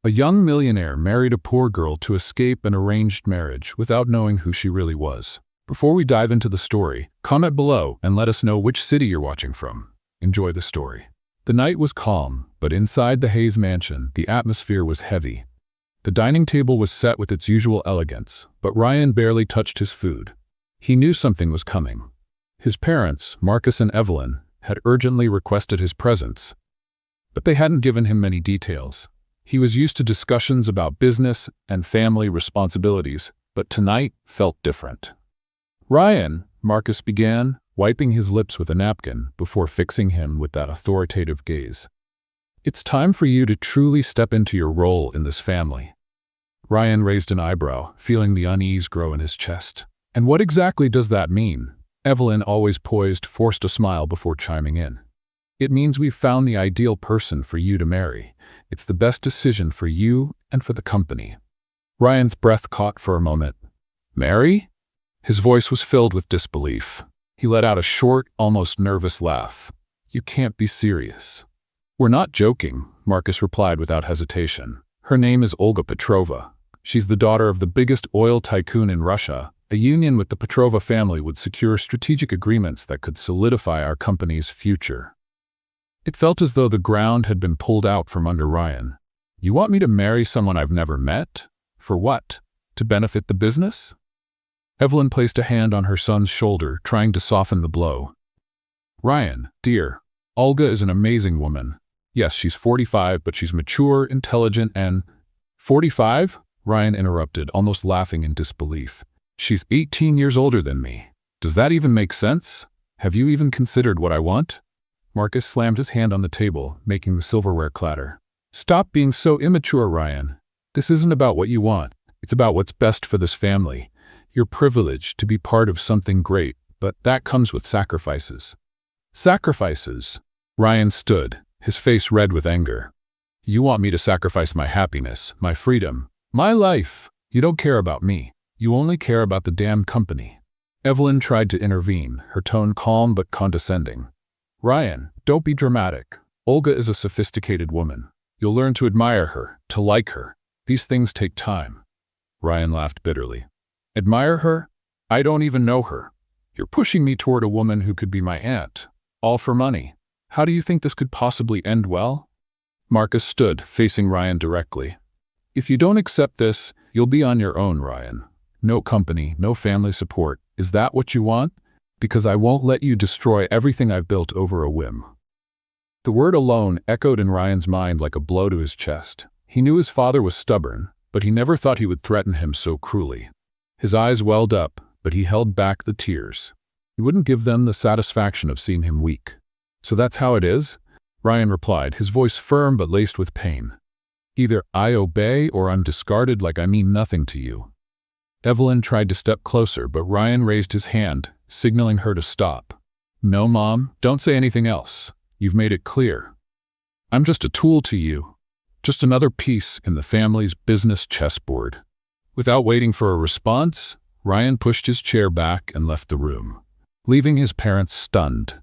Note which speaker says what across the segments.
Speaker 1: A young millionaire married a poor girl to escape an arranged marriage without knowing who she really was. Before we dive into the story, comment below and let us know which city you're watching from. Enjoy the story. The night was calm, but inside the Hayes mansion, the atmosphere was heavy. The dining table was set with its usual elegance, but Ryan barely touched his food. He knew something was coming. His parents, Marcus and Evelyn, had urgently requested his presence, but they hadn't given him many details. He was used to discussions about business and family responsibilities, but tonight felt different. "Ryan," Marcus began, wiping his lips with a napkin before fixing him with that authoritative gaze. "It's time for you to truly step into your role in this family." Ryan raised an eyebrow, feeling the unease grow in his chest. "And what exactly does that mean?" Evelyn, always poised, forced a smile before chiming in. "It means we've found the ideal person for you to marry. It's the best decision for you and for the company." Ryan's breath caught for a moment. "Marry?" His voice was filled with disbelief. He let out a short, almost nervous laugh. "You can't be serious." "We're not joking," Marcus replied without hesitation. "Her name is Olga Petrova. She's the daughter of the biggest oil tycoon in Russia. A union with the Petrova family would secure strategic agreements that could solidify our company's future." It felt as though the ground had been pulled out from under Ryan. "You want me to marry someone I've never met? For what? To benefit the business?" Evelyn placed a hand on her son's shoulder, trying to soften the blow. "Ryan, dear, Olga is an amazing woman. Yes, she's 45, but she's mature, intelligent, and—" "45?" Ryan interrupted, almost laughing in disbelief. "She's 18 years older than me. Does that even make sense? Have you even considered what I want?" Marcus slammed his hand on the table, making the silverware clatter. "Stop being so immature, Ryan. This isn't about what you want. It's about what's best for this family. You're privileged to be part of something great, but that comes with sacrifices." "Sacrifices?" Ryan stood, his face red with anger. "You want me to sacrifice my happiness, my freedom, my life? You don't care about me. You only care about the damn company." Evelyn tried to intervene, her tone calm but condescending. "Ryan, don't be dramatic. Olga is a sophisticated woman. You'll learn to admire her, to like her. These things take time." Ryan laughed bitterly. "Admire her? I don't even know her. You're pushing me toward a woman who could be my aunt. All for money. How do you think this could possibly end well?" Marcus stood, facing Ryan directly. "If you don't accept this, you'll be on your own, Ryan. No company, no family support. Is that what you want? Because I won't let you destroy everything I've built over a whim." The word alone echoed in Ryan's mind like a blow to his chest. He knew his father was stubborn, but he never thought he would threaten him so cruelly. His eyes welled up, but he held back the tears. He wouldn't give them the satisfaction of seeing him weak. "So that's how it is?" Ryan replied, his voice firm but laced with pain. "Either I obey or I'm discarded like I mean nothing to you." Evelyn tried to step closer, but Ryan raised his hand, signaling her to stop. "No, Mom, don't say anything else. You've made it clear. I'm just a tool to you. Just another piece in the family's business chessboard." Without waiting for a response, Ryan pushed his chair back and left the room, leaving his parents stunned.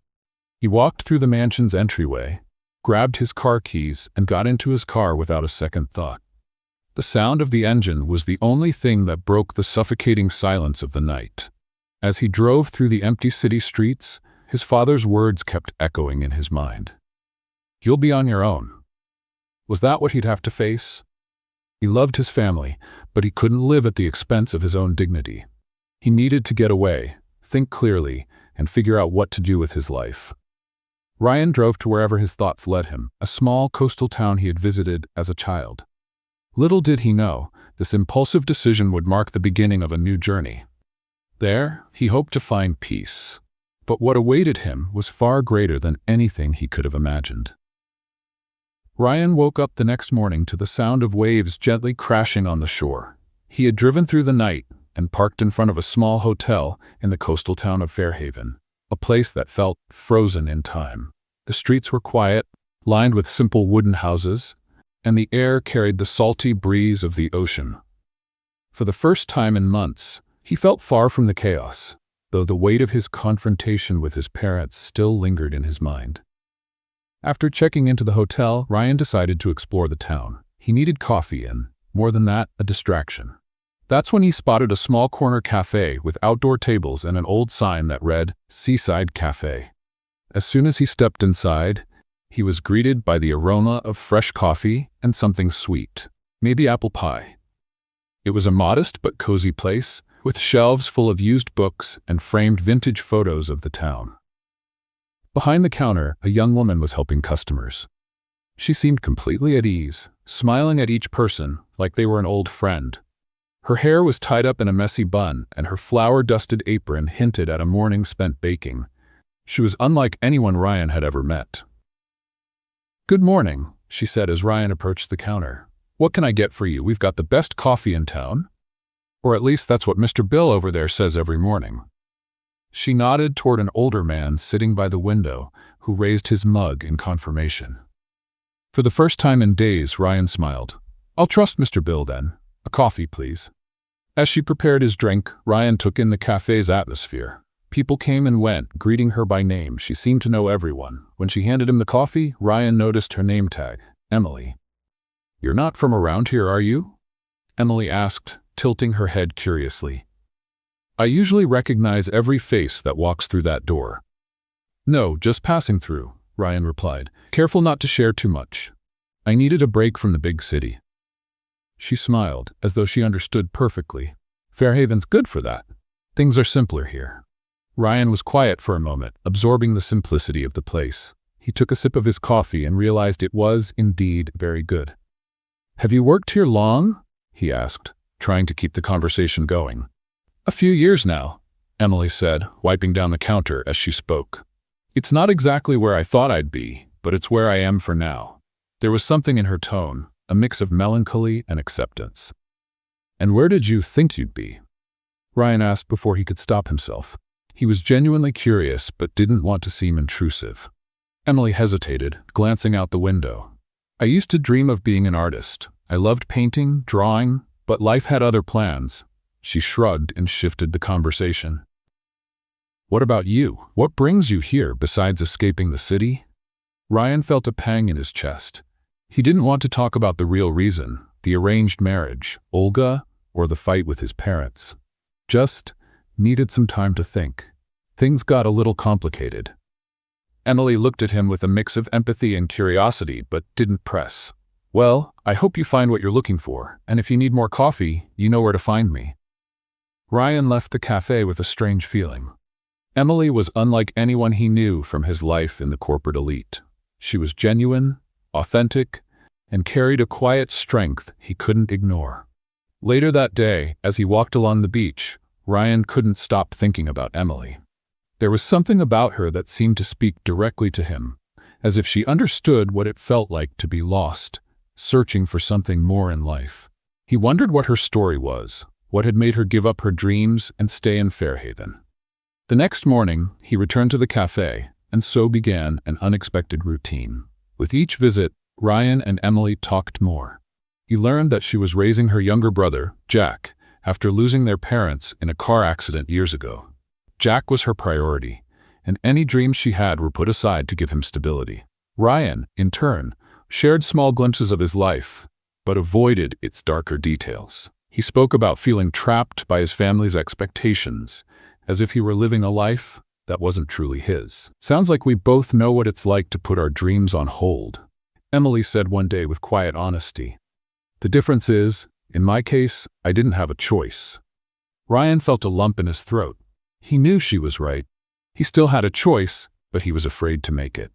Speaker 1: He walked through the mansion's entryway, grabbed his car keys, and got into his car without a second thought. The sound of the engine was the only thing that broke the suffocating silence of the night. As he drove through the empty city streets, his father's words kept echoing in his mind. "You'll be on your own." Was that what he'd have to face? He loved his family, but he couldn't live at the expense of his own dignity. He needed to get away, think clearly, and figure out what to do with his life. Ryan drove to wherever his thoughts led him, a small coastal town he had visited as a child. Little did he know, this impulsive decision would mark the beginning of a new journey. There, he hoped to find peace. But what awaited him was far greater than anything he could have imagined. Ryan woke up the next morning to the sound of waves gently crashing on the shore. He had driven through the night and parked in front of a small hotel in the coastal town of Fairhaven, a place that felt frozen in time. The streets were quiet, lined with simple wooden houses, and the air carried the salty breeze of the ocean. For the first time in months, he felt far from the chaos, though the weight of his confrontation with his parents still lingered in his mind. After checking into the hotel, Ryan decided to explore the town. He needed coffee and, more than that, a distraction. That's when he spotted a small corner cafe with outdoor tables and an old sign that read, Seaside Cafe. As soon as he stepped inside, he was greeted by the aroma of fresh coffee and something sweet, maybe apple pie. It was a modest but cozy place, with shelves full of used books and framed vintage photos of the town. Behind the counter, a young woman was helping customers. She seemed completely at ease, smiling at each person like they were an old friend. Her hair was tied up in a messy bun, and her flour-dusted apron hinted at a morning spent baking. She was unlike anyone Ryan had ever met. "Good morning," she said as Ryan approached the counter. "What can I get for you? We've got the best coffee in town." Or at least that's what Mr. Bill over there says every morning. She nodded toward an older man sitting by the window, who raised his mug in confirmation. For the first time in days, Ryan smiled. "I'll trust Mr. Bill then. A coffee, please." As she prepared his drink, Ryan took in the cafe's atmosphere. People came and went, greeting her by name. She seemed to know everyone. When she handed him the coffee, Ryan noticed her name tag, Emily. "You're not from around here, are you?" Emily asked, tilting her head curiously. "I usually recognize every face that walks through that door." "No, just passing through," Ryan replied. "Careful not to share too much. I needed a break from the big city." She smiled, as though she understood perfectly. "Fairhaven's good for that. Things are simpler here." Ryan was quiet for a moment, absorbing the simplicity of the place. He took a sip of his coffee and realized it was, indeed, very good. "Have you worked here long?" he asked, trying to keep the conversation going. "A few years now," Emily said, wiping down the counter as she spoke. "It's not exactly where I thought I'd be, but it's where I am for now." There was something in her tone, a mix of melancholy and acceptance. "And where did you think you'd be?" Ryan asked before he could stop himself. He was genuinely curious, but didn't want to seem intrusive. Emily hesitated, glancing out the window. "I used to dream of being an artist. I loved painting, drawing, but life had other plans." She shrugged and shifted the conversation. "What about you? What brings you here besides escaping the city?" Ryan felt a pang in his chest. He didn't want to talk about the real reason, the arranged marriage, Olga, or the fight with his parents. Just needed some time to think. Things got a little complicated. Emily looked at him with a mix of empathy and curiosity, but didn't press. "Well, I hope you find what you're looking for, and if you need more coffee, you know where to find me." Ryan left the cafe with a strange feeling. Emily was unlike anyone he knew from his life in the corporate elite. She was genuine, authentic, and carried a quiet strength he couldn't ignore. Later that day, as he walked along the beach, Ryan couldn't stop thinking about Emily. There was something about her that seemed to speak directly to him, as if she understood what it felt like to be lost, searching for something more in life. He wondered what her story was, what had made her give up her dreams and stay in Fairhaven. The next morning, he returned to the cafe, and so began an unexpected routine. With each visit, Ryan and Emily talked more. He learned that she was raising her younger brother, Jack, after losing their parents in a car accident years ago. Jack was her priority, and any dreams she had were put aside to give him stability. Ryan, in turn, shared small glimpses of his life, but avoided its darker details. He spoke about feeling trapped by his family's expectations, as if he were living a life that wasn't truly his. "Sounds like we both know what it's like to put our dreams on hold," Emily said one day with quiet honesty. "The difference is, in my case, I didn't have a choice." Ryan felt a lump in his throat. He knew she was right. He still had a choice, but he was afraid to make it.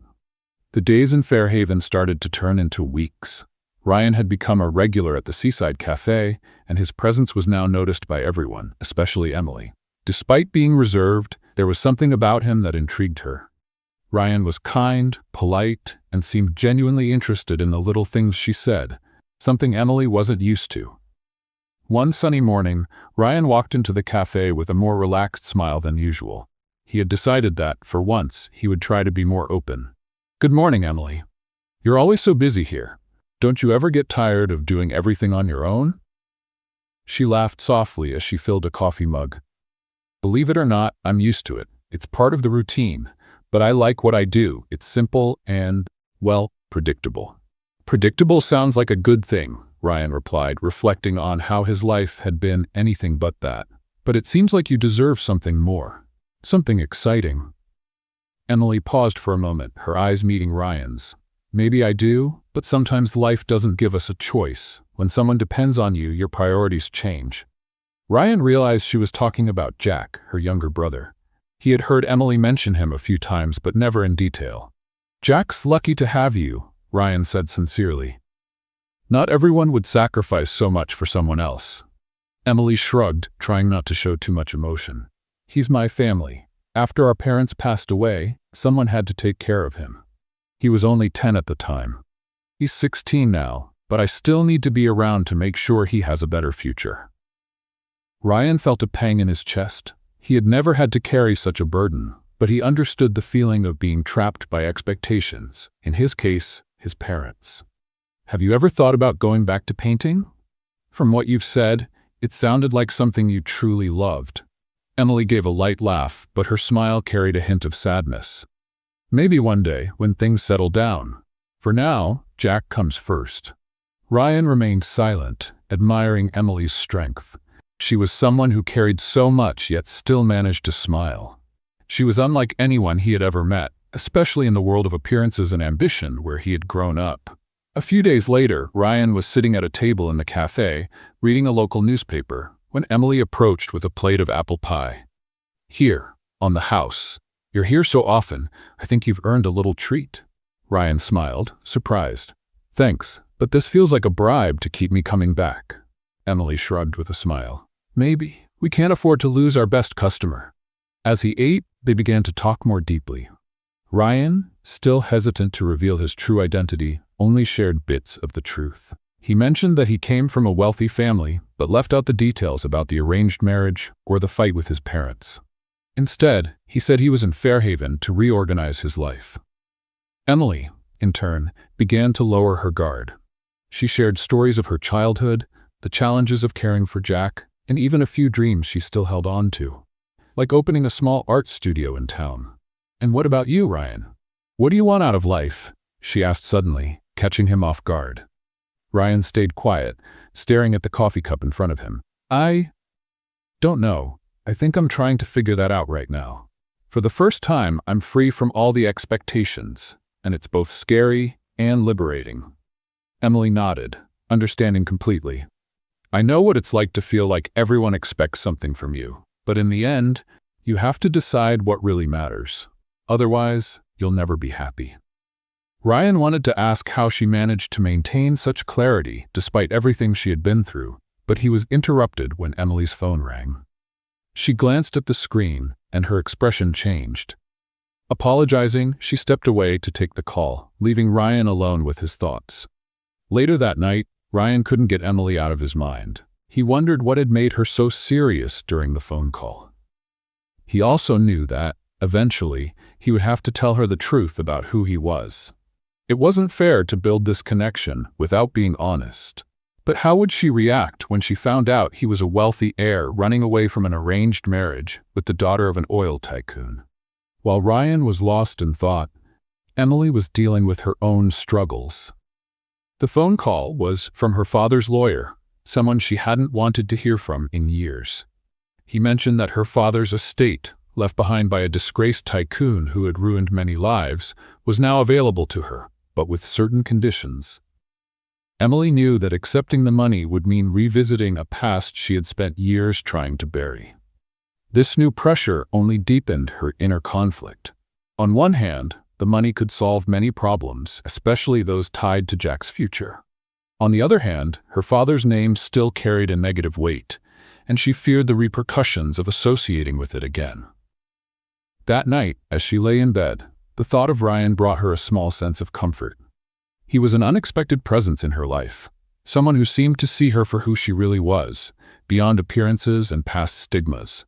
Speaker 1: The days in Fairhaven started to turn into weeks. Ryan had become a regular at the Seaside Cafe, and his presence was now noticed by everyone, especially Emily. Despite being reserved, there was something about him that intrigued her. Ryan was kind, polite, and seemed genuinely interested in the little things she said, something Emily wasn't used to. One sunny morning, Ryan walked into the cafe with a more relaxed smile than usual. He had decided that, for once, he would try to be more open. "Good morning, Emily. You're always so busy here. Don't you ever get tired of doing everything on your own?" She laughed softly as she filled a coffee mug. "Believe it or not, I'm used to it. It's part of the routine. But I like what I do. It's simple and, well, predictable." Predictable sounds like a good thing, Ryan replied, reflecting on how his life had been anything but that. But it seems like you deserve something more. Something exciting. Emily paused for a moment, her eyes meeting Ryan's. Maybe I do, but sometimes life doesn't give us a choice. When someone depends on you, your priorities change. Ryan realized she was talking about Jack, her younger brother. He had heard Emily mention him a few times, but never in detail. Jack's lucky to have you, Ryan said sincerely. Not everyone would sacrifice so much for someone else. Emily shrugged, trying not to show too much emotion. He's my family. After our parents passed away, someone had to take care of him. He was only 10 at the time. He's 16 now, but I still need to be around to make sure he has a better future. Ryan felt a pang in his chest. He had never had to carry such a burden, but he understood the feeling of being trapped by expectations, in his case, his parents. Have you ever thought about going back to painting? From what you've said, it sounded like something you truly loved. Emily gave a light laugh, but her smile carried a hint of sadness. Maybe one day, when things settle down. For now, Jack comes first. Ryan remained silent, admiring Emily's strength. She was someone who carried so much yet still managed to smile. She was unlike anyone he had ever met, especially in the world of appearances and ambition where he had grown up. A few days later, Ryan was sitting at a table in the cafe, reading a local newspaper, when Emily approached with a plate of apple pie. Here, on the house. You're here so often, I think you've earned a little treat. Ryan smiled, surprised. Thanks, but this feels like a bribe to keep me coming back. Emily shrugged with a smile. Maybe. We can't afford to lose our best customer. As he ate, they began to talk more deeply. Ryan, still hesitant to reveal his true identity, only shared bits of the truth. He mentioned that he came from a wealthy family, but left out the details about the arranged marriage or the fight with his parents. Instead, he said he was in Fairhaven to reorganize his life. Emily, in turn, began to lower her guard. She shared stories of her childhood, the challenges of caring for Jack, and even a few dreams she still held on to, like opening a small art studio in town. And what about you, Ryan? What do you want out of life? She asked suddenly, catching him off guard. Ryan stayed quiet, staring at the coffee cup in front of him. I don't know. I think I'm trying to figure that out right now. For the first time, I'm free from all the expectations, and it's both scary and liberating. Emily nodded, understanding completely. I know what it's like to feel like everyone expects something from you, but in the end, you have to decide what really matters. Otherwise, you'll never be happy. Ryan wanted to ask how she managed to maintain such clarity despite everything she had been through, but he was interrupted when Emily's phone rang. She glanced at the screen, and her expression changed. Apologizing, she stepped away to take the call, leaving Ryan alone with his thoughts. Later that night, Ryan couldn't get Emily out of his mind. He wondered what had made her so serious during the phone call. He also knew that, eventually, he would have to tell her the truth about who he was. It wasn't fair to build this connection without being honest. But how would she react when she found out he was a wealthy heir running away from an arranged marriage with the daughter of an oil tycoon? While Ryan was lost in thought, Emily was dealing with her own struggles. The phone call was from her father's lawyer, someone she hadn't wanted to hear from in years. He mentioned that her father's estate, left behind by a disgraced tycoon who had ruined many lives, was now available to her, but with certain conditions. Emily knew that accepting the money would mean revisiting a past she had spent years trying to bury. This new pressure only deepened her inner conflict. On one hand, the money could solve many problems, especially those tied to Jack's future. On the other hand, her father's name still carried a negative weight, and she feared the repercussions of associating with it again. That night, as she lay in bed, the thought of Ryan brought her a small sense of comfort. He was an unexpected presence in her life, someone who seemed to see her for who she really was, beyond appearances and past stigmas.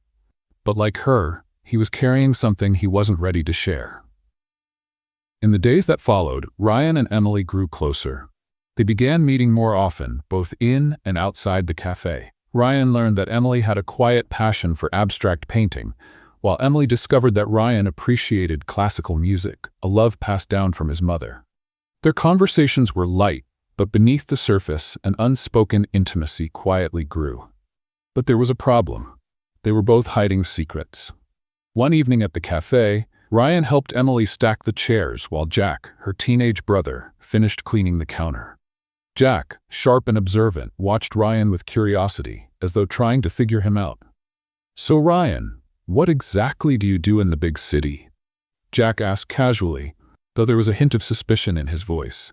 Speaker 1: But like her, he was carrying something he wasn't ready to share. In the days that followed, Ryan and Emily grew closer. They began meeting more often, both in and outside the cafe. Ryan learned that Emily had a quiet passion for abstract painting, while Emily discovered that Ryan appreciated classical music, a love passed down from his mother. Their conversations were light, But beneath the surface, an unspoken intimacy quietly grew. But there was a problem. They were both hiding secrets. One evening at the cafe, Ryan helped Emily stack the chairs while Jack, her teenage brother, finished cleaning the counter. Jack, sharp and observant, watched Ryan with curiosity, as though trying to figure him out. "So Ryan, what exactly do you do in the big city?" Jack asked casually, though there was a hint of suspicion in his voice.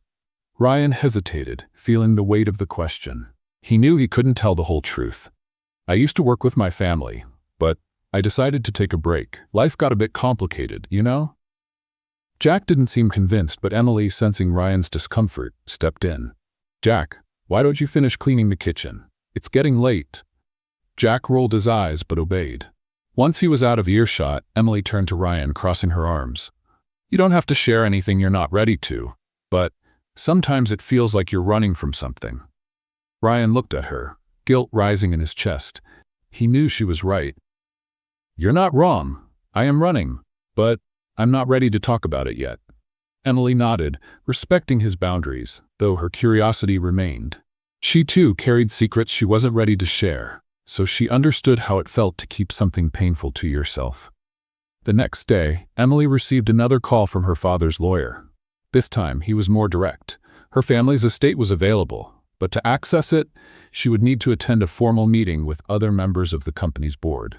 Speaker 1: Ryan hesitated, feeling the weight of the question. He knew he couldn't tell the whole truth. "I used to work with my family, but I decided to take a break. Life got a bit complicated, you know?" Jack didn't seem convinced, but Emily, sensing Ryan's discomfort, stepped in. "Jack, why don't you finish cleaning the kitchen? It's getting late." Jack rolled his eyes but obeyed. Once he was out of earshot, Emily turned to Ryan, crossing her arms. "You don't have to share anything you're not ready to, but sometimes it feels like you're running from something." Ryan looked at her, guilt rising in his chest. He knew she was right. "You're not wrong. I am running, but I'm not ready to talk about it yet." Emily nodded, respecting his boundaries, though her curiosity remained. She too carried secrets she wasn't ready to share, so she understood how it felt to keep something painful to yourself. The next day, Emily received another call from her father's lawyer. This time, he was more direct. Her family's estate was available, but to access it, she would need to attend a formal meeting with other members of the company's board.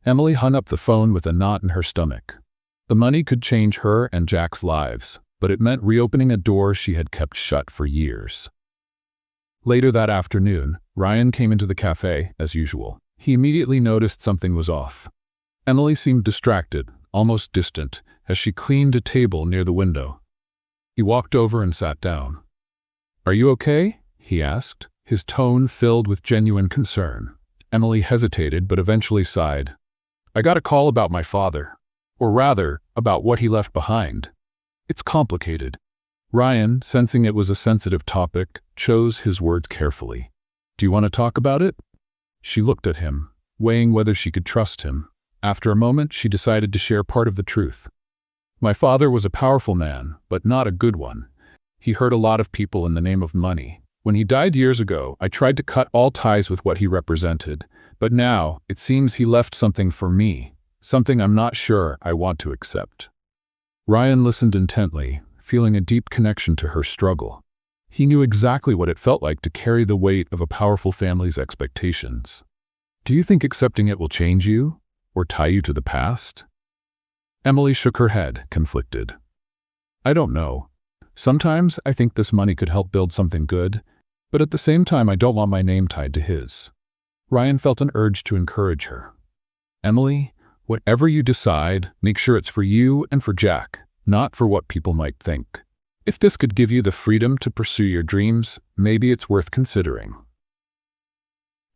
Speaker 1: Emily hung up the phone with a knot in her stomach. The money could change her and Jack's lives, but it meant reopening a door she had kept shut for years. Later that afternoon, Ryan came into the cafe, as usual. He immediately noticed something was off. Emily seemed distracted, almost distant, as she cleaned a table near the window. He walked over and sat down. "Are you okay?" he asked, his tone filled with genuine concern. Emily hesitated but eventually sighed. "I got a call about my father. Or rather, about what he left behind. It's complicated." Ryan, sensing it was a sensitive topic, chose his words carefully. "Do you want to talk about it?" She looked at him, weighing whether she could trust him. After a moment, she decided to share part of the truth. "My father was a powerful man, but not a good one. He hurt a lot of people in the name of money. When he died years ago, I tried to cut all ties with what he represented, but now it seems he left something for me, something I'm not sure I want to accept." Ryan listened intently, feeling a deep connection to her struggle. He knew exactly what it felt like to carry the weight of a powerful family's expectations. "Do you think accepting it will change you, or tie you to the past?" Emily shook her head, conflicted. "I don't know. Sometimes I think this money could help build something good, but at the same time I don't want my name tied to his." Ryan felt an urge to encourage her. "Emily, whatever you decide, make sure it's for you and for Jack, not for what people might think. If this could give you the freedom to pursue your dreams, maybe it's worth considering."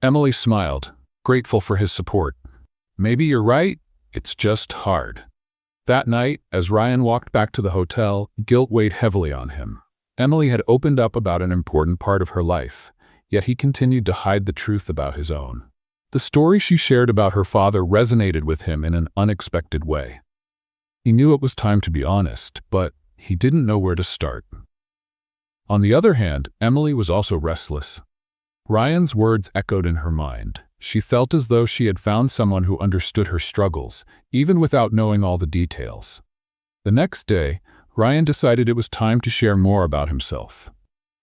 Speaker 1: Emily smiled, grateful for his support. "Maybe you're right, it's just hard." That night, as Ryan walked back to the hotel, guilt weighed heavily on him. Emily had opened up about an important part of her life, yet he continued to hide the truth about his own. The story she shared about her father resonated with him in an unexpected way. He knew it was time to be honest, but he didn't know where to start. On the other hand, Emily was also restless. Ryan's words echoed in her mind. She felt as though she had found someone who understood her struggles, even without knowing all the details. The next day, Ryan decided it was time to share more about himself.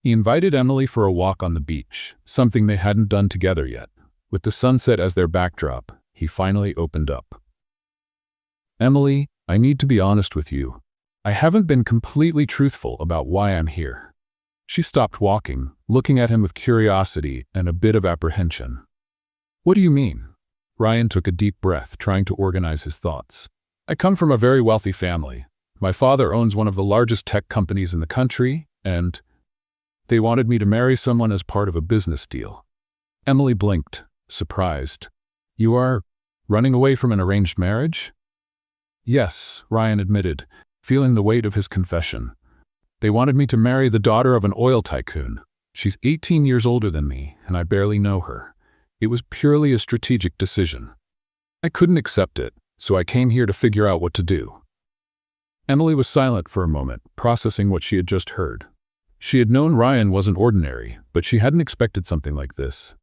Speaker 1: He invited Emily for a walk on the beach, something they hadn't done together yet. With the sunset as their backdrop, he finally opened up. "Emily, I need to be honest with you. I haven't been completely truthful about why I'm here." She stopped walking, looking at him with curiosity and a bit of apprehension. "What do you mean?" Ryan took a deep breath, trying to organize his thoughts. "I come from a very wealthy family. My father owns one of the largest tech companies in the country, and they wanted me to marry someone as part of a business deal." Emily blinked, surprised. "You are running away from an arranged marriage?" "Yes," Ryan admitted, feeling the weight of his confession. "They wanted me to marry the daughter of an oil tycoon. She's 18 years older than me, and I barely know her. It was purely a strategic decision. I couldn't accept it, so I came here to figure out what to do." Emily was silent for a moment, processing what she had just heard. She had known Ryan wasn't ordinary, but she hadn't expected something like this.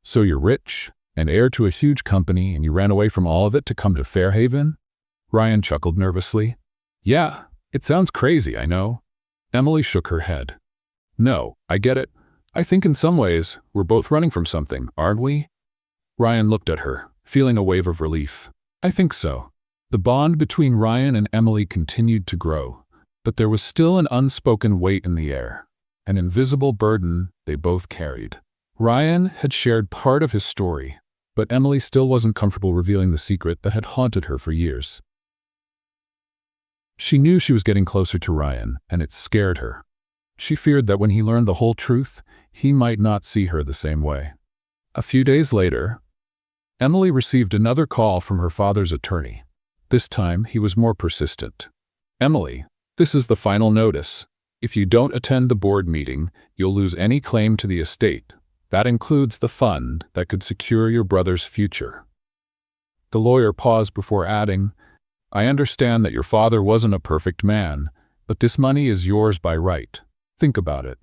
Speaker 1: "So you're rich, and heir to a huge company, and you ran away from all of it to come to Fairhaven?" Ryan chuckled nervously. "Yeah, it sounds crazy, I know." Emily shook her head. "No, I get it. I think in some ways, we're both running from something, aren't we?" Ryan looked at her, feeling a wave of relief. "I think so." The bond between Ryan and Emily continued to grow, but there was still an unspoken weight in the air, an invisible burden they both carried. Ryan had shared part of his story, but Emily still wasn't comfortable revealing the secret that had haunted her for years. She knew she was getting closer to Ryan, and it scared her. She feared that when he learned the whole truth, he might not see her the same way. A few days later, Emily received another call from her father's attorney. This time, he was more persistent. "Emily, this is the final notice. If you don't attend the board meeting, you'll lose any claim to the estate. That includes the fund that could secure your brother's future." The lawyer paused before adding, "I understand that your father wasn't a perfect man, but this money is yours by right. Think about it."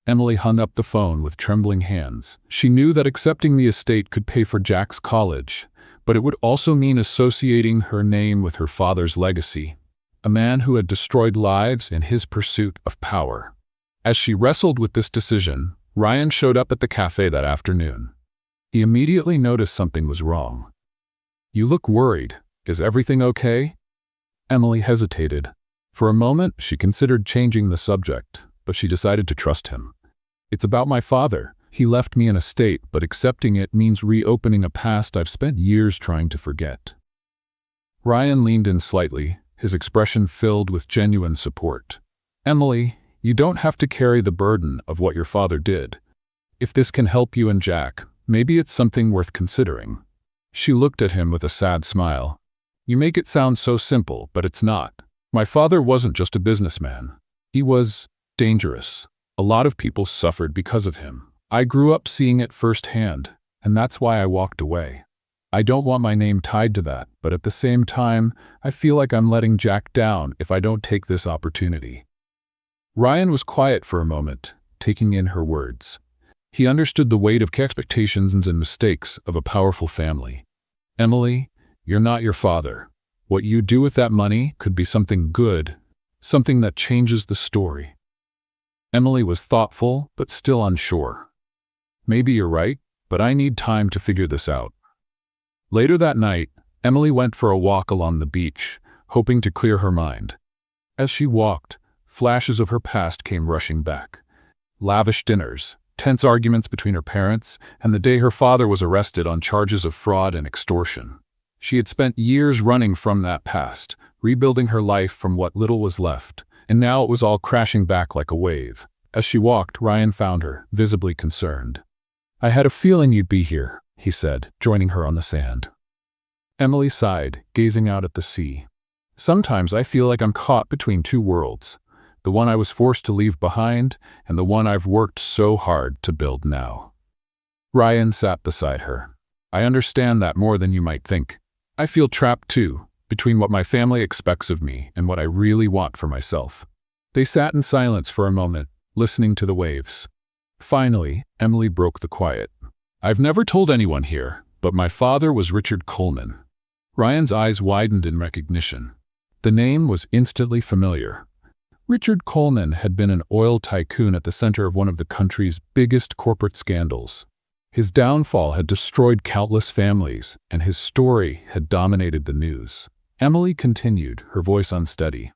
Speaker 1: Emily hung up the phone with trembling hands. She knew that accepting the estate could pay for Jack's college, but it would also mean associating her name with her father's legacy, a man who had destroyed lives in his pursuit of power. As she wrestled with this decision, Ryan showed up at the cafe that afternoon. He immediately noticed something was wrong. "You look worried. Is everything okay?" Emily hesitated. For a moment, she considered changing the subject, but she decided to trust him. "It's about my father. He left me an estate, but accepting it means reopening a past I've spent years trying to forget." Ryan leaned in slightly, his expression filled with genuine support. "Emily, you don't have to carry the burden of what your father did. If this can help you and Jack, maybe it's something worth considering." She looked at him with a sad smile. "You make it sound so simple, but it's not. My father wasn't just a businessman. He was dangerous. A lot of people suffered because of him. I grew up seeing it firsthand, and that's why I walked away. I don't want my name tied to that, but at the same time, I feel like I'm letting Jack down if I don't take this opportunity." Ryan was quiet for a moment, taking in her words. He understood the weight of expectations and mistakes of a powerful family. "Emily, you're not your father. What you do with that money could be something good, something that changes the story." Emily was thoughtful, but still unsure. "Maybe you're right, but I need time to figure this out." Later that night, Emily went for a walk along the beach, hoping to clear her mind. As she walked, flashes of her past came rushing back. Lavish dinners, tense arguments between her parents, and the day her father was arrested on charges of fraud and extortion. She had spent years running from that past, rebuilding her life from what little was left, and now it was all crashing back like a wave. As she walked, Ryan found her, visibly concerned. "I had a feeling you'd be here," he said, joining her on the sand. Emily sighed, gazing out at the sea. "Sometimes I feel like I'm caught between two worlds, the one I was forced to leave behind and the one I've worked so hard to build now." Ryan sat beside her. "I understand that more than you might think. I feel trapped too, between what my family expects of me and what I really want for myself." They sat in silence for a moment, listening to the waves. Finally, Emily broke the quiet. "I've never told anyone here, but my father was Richard Coleman." Ryan's eyes widened in recognition. The name was instantly familiar. Richard Coleman had been an oil tycoon at the center of one of the country's biggest corporate scandals. His downfall had destroyed countless families, and his story had dominated the news. Emily continued, her voice unsteady.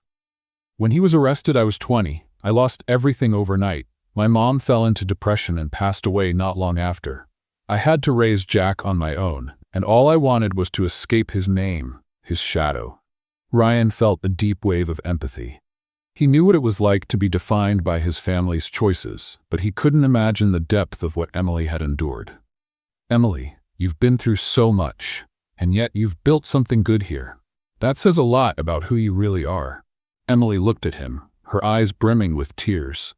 Speaker 1: "When he was arrested, I was 20. I lost everything overnight. My mom fell into depression and passed away not long after. I had to raise Jack on my own, and all I wanted was to escape his name, his shadow." Ryan felt a deep wave of empathy. He knew what it was like to be defined by his family's choices, but he couldn't imagine the depth of what Emily had endured. "Emily, you've been through so much, and yet you've built something good here. That says a lot about who you really are." Emily looked at him, her eyes brimming with tears.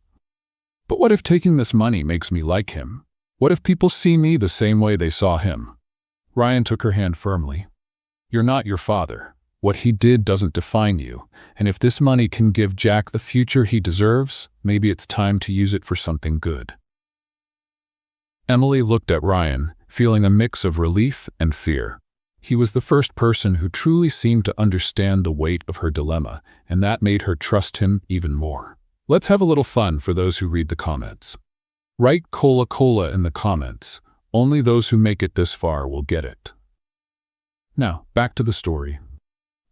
Speaker 1: "But what if taking this money makes me like him? What if people see me the same way they saw him?" Ryan took her hand firmly. "You're not your father. What he did doesn't define you, and if this money can give Jack the future he deserves, Maybe it's time to use it for something good. Emily looked at Ryan, feeling a mix of relief and fear. He was the first person who truly seemed to understand the weight of her dilemma, and that made her trust him even more. Let's have a little fun for those who read the comments. Write "cola cola" in the comments. Only those who make it this far will get it. Now, back to the story.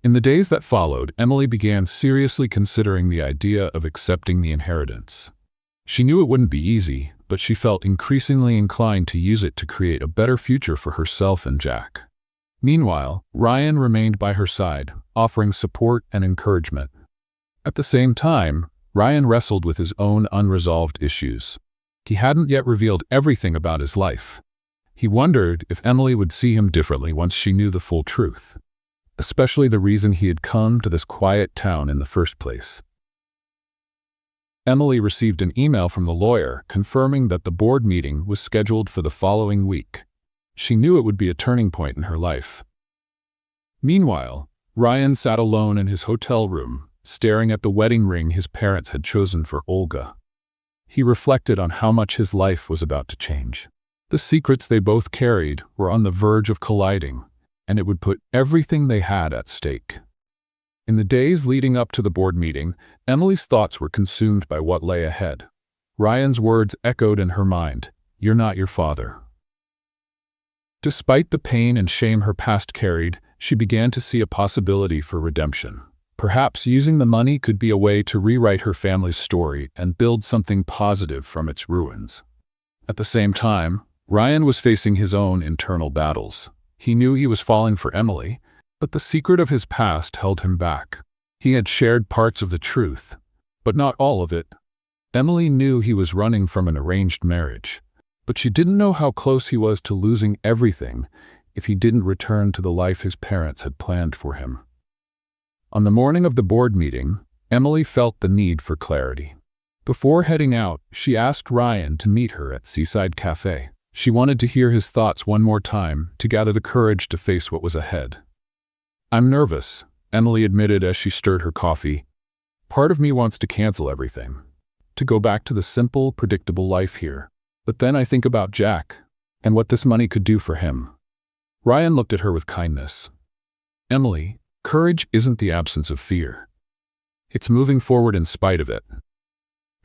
Speaker 1: In the days that followed, Emily began seriously considering the idea of accepting the inheritance. She knew it wouldn't be easy, but she felt increasingly inclined to use it to create a better future for herself and Jack. Meanwhile, Ryan remained by her side, offering support and encouragement. At the same time, Ryan wrestled with his own unresolved issues. He hadn't yet revealed everything about his life. He wondered if Emily would see him differently once she knew the full truth, especially the reason he had come to this quiet town in the first place. Emily received an email from the lawyer confirming that the board meeting was scheduled for the following week. She knew it would be a turning point in her life. Meanwhile, Ryan sat alone in his hotel room, staring at the wedding ring his parents had chosen for Olga. He reflected on how much his life was about to change. The secrets they both carried were on the verge of colliding, and it would put everything they had at stake. In the days leading up to the board meeting, Emily's thoughts were consumed by what lay ahead. Ryan's words echoed in her mind, "You're not your father." Despite the pain and shame her past carried, she began to see a possibility for redemption. Perhaps using the money could be a way to rewrite her family's story and build something positive from its ruins. At the same time, Ryan was facing his own internal battles. He knew he was falling for Emily, but the secret of his past held him back. He had shared parts of the truth, but not all of it. Emily knew he was running from an arranged marriage, but she didn't know how close he was to losing everything if he didn't return to the life his parents had planned for him. On the morning of the board meeting, Emily felt the need for clarity. Before heading out, she asked Ryan to meet her at Seaside Cafe. She wanted to hear his thoughts one more time to gather the courage to face what was ahead. "I'm nervous," Emily admitted as she stirred her coffee. "Part of me wants to cancel everything, to go back to the simple, predictable life here. But then I think about Jack and what this money could do for him." Ryan looked at her with kindness. "Emily, courage isn't the absence of fear. It's moving forward in spite of it.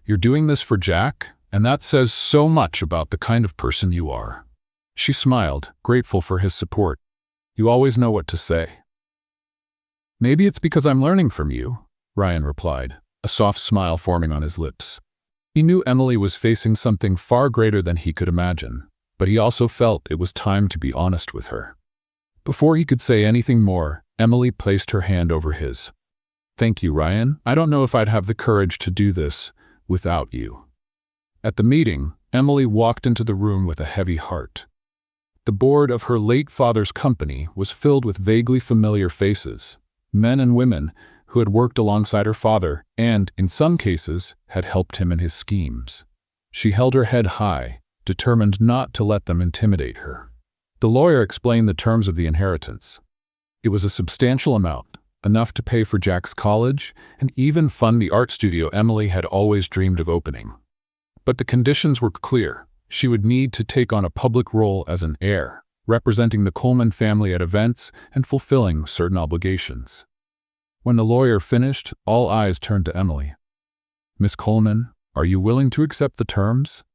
Speaker 1: You're doing this for Jack, and that says so much about the kind of person you are." She smiled, grateful for his support. "You always know what to say." "Maybe it's because I'm learning from you," Ryan replied, a soft smile forming on his lips. He knew Emily was facing something far greater than he could imagine, but he also felt it was time to be honest with her. Before he could say anything more, Emily placed her hand over his. "Thank you, Ryan. I don't know if I'd have the courage to do this without you." At the meeting, Emily walked into the room with a heavy heart. The board of her late father's company was filled with vaguely familiar faces, men and women who had worked alongside her father and, in some cases, had helped him in his schemes. She held her head high, determined not to let them intimidate her. The lawyer explained the terms of the inheritance. It was a substantial amount, enough to pay for Jack's college and even fund the art studio Emily had always dreamed of opening. But the conditions were clear. She would need to take on a public role as an heir, representing the Coleman family at events and fulfilling certain obligations. When the lawyer finished, all eyes turned to Emily. "Miss Coleman, are you willing to accept the terms?"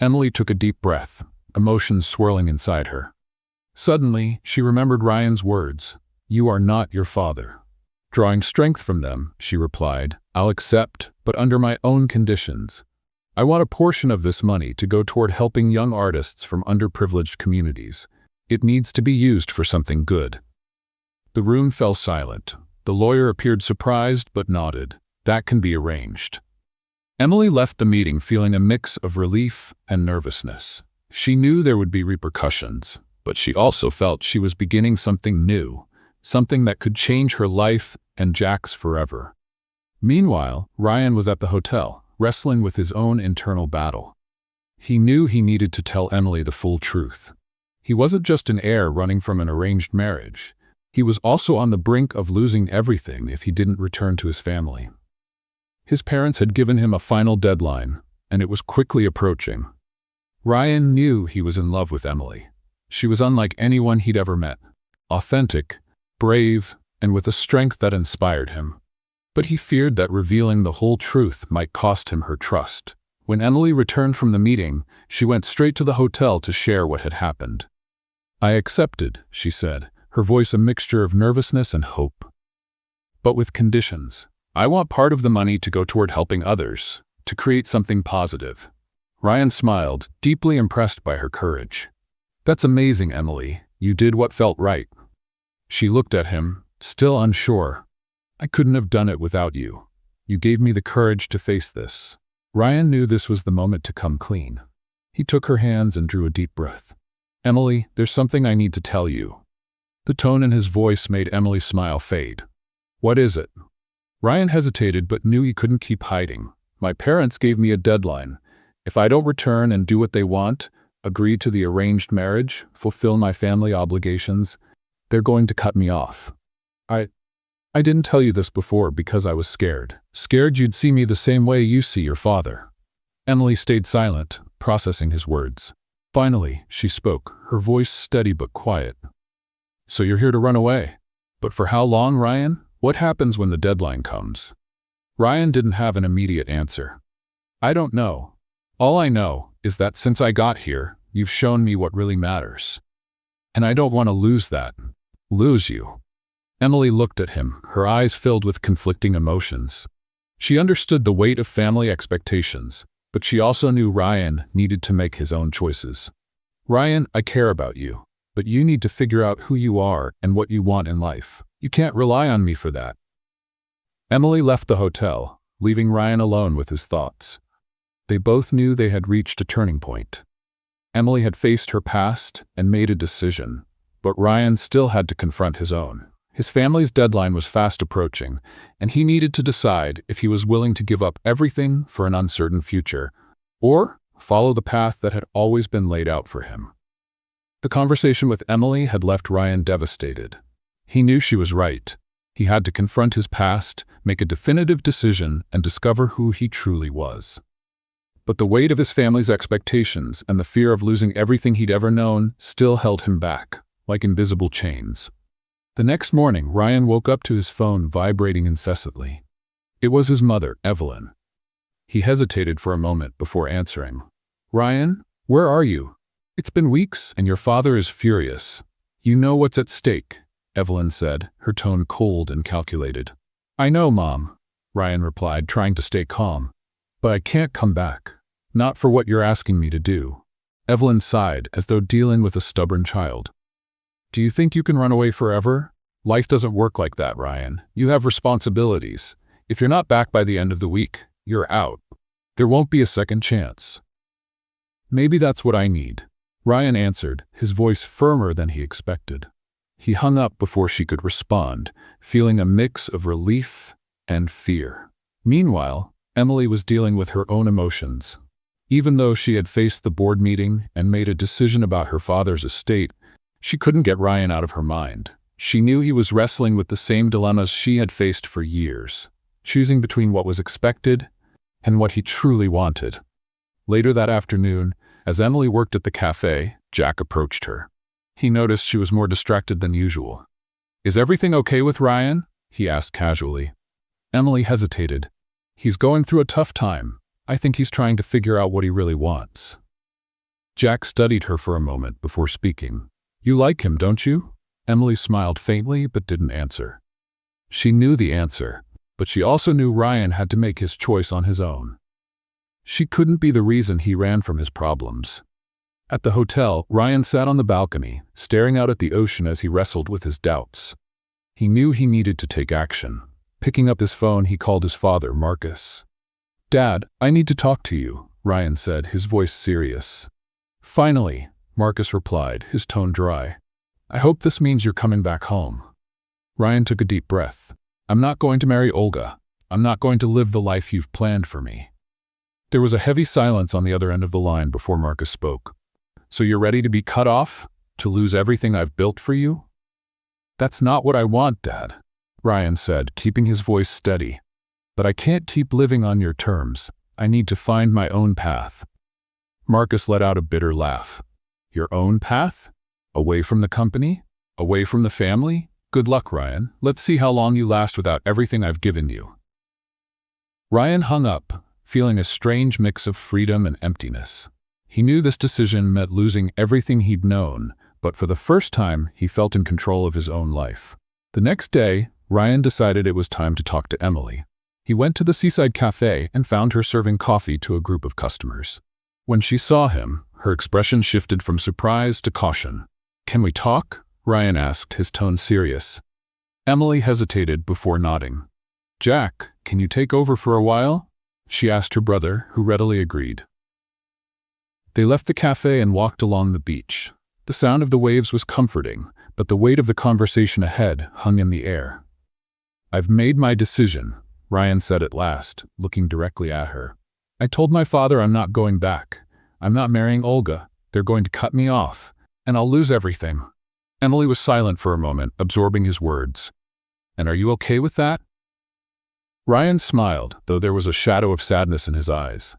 Speaker 1: Emily took a deep breath, emotions swirling inside her. Suddenly, she remembered Ryan's words, "You are not your father." Drawing strength from them, she replied, "I'll accept, but under my own conditions. I want a portion of this money to go toward helping young artists from underprivileged communities. It needs to be used for something good." The room fell silent. The lawyer appeared surprised but nodded. "That can be arranged." Emily left the meeting feeling a mix of relief and nervousness. She knew there would be repercussions, but she also felt she was beginning something new, something that could change her life and Jack's forever. Meanwhile, Ryan was at the hotel, wrestling with his own internal battle. He knew he needed to tell Emily the full truth. He wasn't just an heir running from an arranged marriage. He was also on the brink of losing everything if he didn't return to his family. His parents had given him a final deadline, and it was quickly approaching. Ryan knew he was in love with Emily. She was unlike anyone he'd ever met. Authentic, brave, and with a strength that inspired him. But he feared that revealing the whole truth might cost him her trust. When Emily returned from the meeting, she went straight to the hotel to share what had happened. "I accepted," she said, her voice a mixture of nervousness and hope. "But with conditions. I want part of the money to go toward helping others, to create something positive." Ryan smiled, deeply impressed by her courage. "That's amazing, Emily. You did what felt right." She looked at him, still unsure. "I couldn't have done it without you. You gave me the courage to face this." Ryan knew this was the moment to come clean. He took her hands and drew a deep breath. "Emily, there's something I need to tell you." The tone in his voice made Emily's smile fade. "What is it?" Ryan hesitated but knew he couldn't keep hiding. "My parents gave me a deadline. If I don't return and do what they want, agree to the arranged marriage, fulfill my family obligations, they're going to cut me off. I didn't tell you this before because I was scared. Scared you'd see me the same way you see your father." Emily stayed silent, processing his words. Finally, she spoke, her voice steady but quiet. "So you're here to run away? But for how long, Ryan? What happens when the deadline comes?" Ryan didn't have an immediate answer. "I don't know. All I know is that since I got here, you've shown me what really matters. And I don't want to lose that. Lose you." Emily looked at him, her eyes filled with conflicting emotions. She understood the weight of family expectations, but she also knew Ryan needed to make his own choices. "Ryan, I care about you, but you need to figure out who you are and what you want in life. You can't rely on me for that." Emily left the hotel, leaving Ryan alone with his thoughts. They both knew they had reached a turning point. Emily had faced her past and made a decision, but Ryan still had to confront his own. His family's deadline was fast approaching, and he needed to decide if he was willing to give up everything for an uncertain future, or follow the path that had always been laid out for him. The conversation with Emily had left Ryan devastated. He knew she was right. He had to confront his past, make a definitive decision, and discover who he truly was. But the weight of his family's expectations and the fear of losing everything he'd ever known still held him back, like invisible chains. The next morning, Ryan woke up to his phone vibrating incessantly. It was his mother, Evelyn. He hesitated for a moment before answering. "Ryan, where are you? It's been weeks, and your father is furious. You know what's at stake," Evelyn said, her tone cold and calculated. "I know, Mom," Ryan replied, trying to stay calm. "But I can't come back. Not for what you're asking me to do." Evelyn sighed, as though dealing with a stubborn child. "Do you think you can run away forever? Life doesn't work like that, Ryan. You have responsibilities. If you're not back by the end of the week, you're out. There won't be a second chance." "Maybe that's what I need," Ryan answered, his voice firmer than he expected. He hung up before she could respond, feeling a mix of relief and fear. Meanwhile, Emily was dealing with her own emotions. Even though she had faced the board meeting and made a decision about her father's estate, she couldn't get Ryan out of her mind. She knew he was wrestling with the same dilemmas she had faced for years, choosing between what was expected and what he truly wanted. Later that afternoon, as Emily worked at the cafe, Jack approached her. He noticed she was more distracted than usual. "Is everything okay with Ryan?" he asked casually. Emily hesitated. "He's going through a tough time. I think he's trying to figure out what he really wants." Jack studied her for a moment before speaking. "You like him, don't you?" Emily smiled faintly but didn't answer. She knew the answer, but she also knew Ryan had to make his choice on his own. She couldn't be the reason he ran from his problems. At the hotel, Ryan sat on the balcony, staring out at the ocean as he wrestled with his doubts. He knew he needed to take action. Picking up his phone, he called his father, Marcus. "Dad, I need to talk to you," Ryan said, his voice serious. "Finally," Marcus replied, his tone dry. "I hope this means you're coming back home." Ryan took a deep breath. "I'm not going to marry Olga. I'm not going to live the life you've planned for me." There was a heavy silence on the other end of the line before Marcus spoke. "So you're ready to be cut off? To lose everything I've built for you?" "That's not what I want, Dad," Ryan said, keeping his voice steady. but I can't keep living on your terms. I need to find my own path." Marcus let out a bitter laugh. "Your own path? Away from the company? Away from the family? Good luck, Ryan. Let's see how long you last without everything I've given you." Ryan hung up, feeling a strange mix of freedom and emptiness. He knew this decision meant losing everything he'd known, but for the first time, he felt in control of his own life. The next day, Ryan decided it was time to talk to Emily. He went to the seaside cafe and found her serving coffee to a group of customers. When she saw him, her expression shifted from surprise to caution. "Can we talk?" Ryan asked, his tone serious. Emily hesitated before nodding. "Jack, can you take over for a while?" she asked her brother, who readily agreed. They left the cafe and walked along the beach. The sound of the waves was comforting, but the weight of the conversation ahead hung in the air. "I've made my decision," Ryan said at last, looking directly at her. "I told my father I'm not going back. I'm not marrying Olga. They're going to cut me off, and I'll lose everything." Emily was silent for a moment, absorbing his words. "And are you okay with that?" Ryan smiled, though there was a shadow of sadness in his eyes.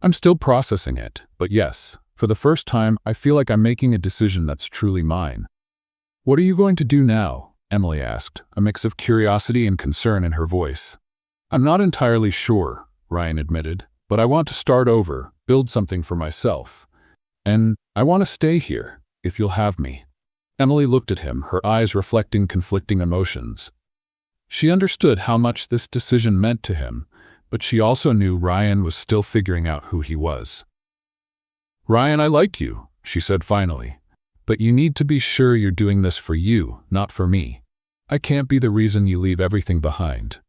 Speaker 1: "I'm still processing it, but yes, for the first time, I feel like I'm making a decision that's truly mine." "What are you going to do now?" Emily asked, a mix of curiosity and concern in her voice. "I'm not entirely sure," Ryan admitted, "but I want to start over, build something for myself. And I want to stay here, if you'll have me." Emily looked at him, her eyes reflecting conflicting emotions. She understood how much this decision meant to him, but she also knew Ryan was still figuring out who he was. "Ryan, I like you," she said finally, "but you need to be sure you're doing this for you, not for me. I can't be the reason you leave everything behind."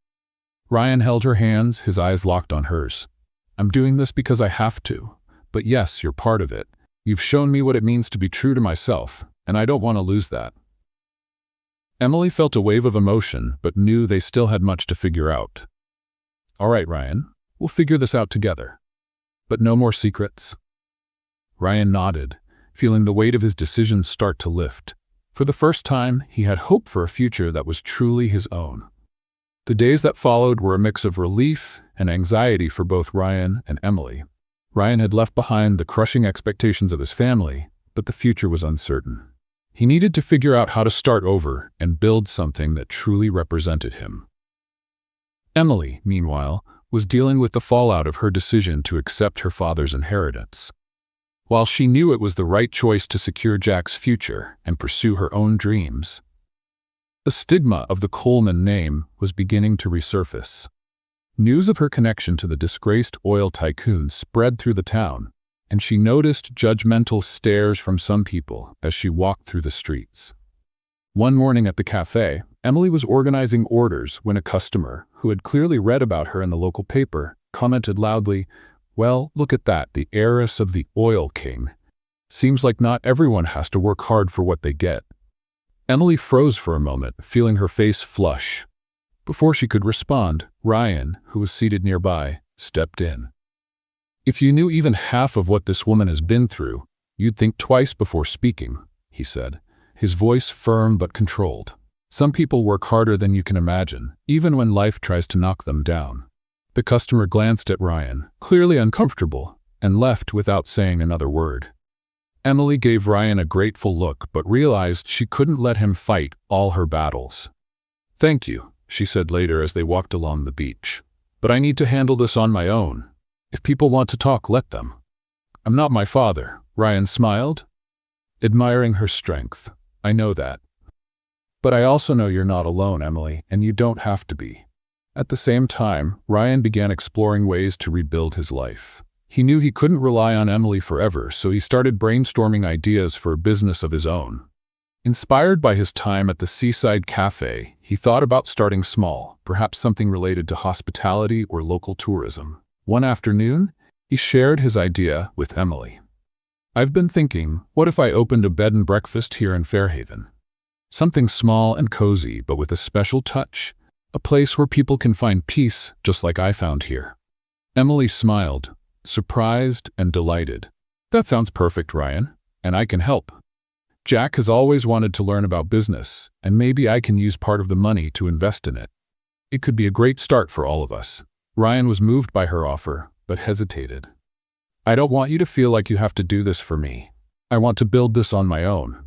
Speaker 1: Ryan held her hands, his eyes locked on hers. "I'm doing this because I have to, but yes, you're part of it. You've shown me what it means to be true to myself, and I don't want to lose that." Emily felt a wave of emotion, but knew they still had much to figure out. "All right, Ryan, we'll figure this out together. But no more secrets?" Ryan nodded, feeling the weight of his decision start to lift. For the first time, he had hope for a future that was truly his own. The days that followed were a mix of relief and anxiety for both Ryan and Emily. Ryan had left behind the crushing expectations of his family, but the future was uncertain. He needed to figure out how to start over and build something that truly represented him. Emily, meanwhile, was dealing with the fallout of her decision to accept her father's inheritance. While she knew it was the right choice to secure Jack's future and pursue her own dreams, the stigma of the Coleman name was beginning to resurface. News of her connection to the disgraced oil tycoon spread through the town, and she noticed judgmental stares from some people as she walked through the streets. One morning at the cafe, Emily was organizing orders when a customer, who had clearly read about her in the local paper, commented loudly, "Well, look at that, the heiress of the oil king. Seems like not everyone has to work hard for what they get." Emily froze for a moment, feeling her face flush. Before she could respond, Ryan, who was seated nearby, stepped in. "If you knew even half of what this woman has been through, you'd think twice before speaking," he said, his voice firm but controlled. "Some people work harder than you can imagine, even when life tries to knock them down." The customer glanced at Ryan, clearly uncomfortable, and left without saying another word. Emily gave Ryan a grateful look but realized she couldn't let him fight all her battles. "Thank you," she said later as they walked along the beach. "But I need to handle this on my own. If people want to talk, let them." "I'm not my father," Ryan smiled, admiring her strength. "I know that. But I also know you're not alone, Emily, and you don't have to be." At the same time, Ryan began exploring ways to rebuild his life. He knew he couldn't rely on Emily forever, so he started brainstorming ideas for a business of his own. Inspired by his time at the seaside cafe, he thought about starting small, perhaps something related to hospitality or local tourism. One afternoon, he shared his idea with Emily. "I've been thinking, what if I opened a bed and breakfast here in Fairhaven? Something small and cozy, but with a special touch. A place where people can find peace, just like I found here." Emily smiled, surprised and delighted. "That sounds perfect, Ryan, and I can help. Jack has always wanted to learn about business, and maybe I can use part of the money to invest in it." It could be a great start for all of us. Ryan was moved by her offer, but hesitated. I don't want you to feel like you have to do this for me. I want to build this on my own.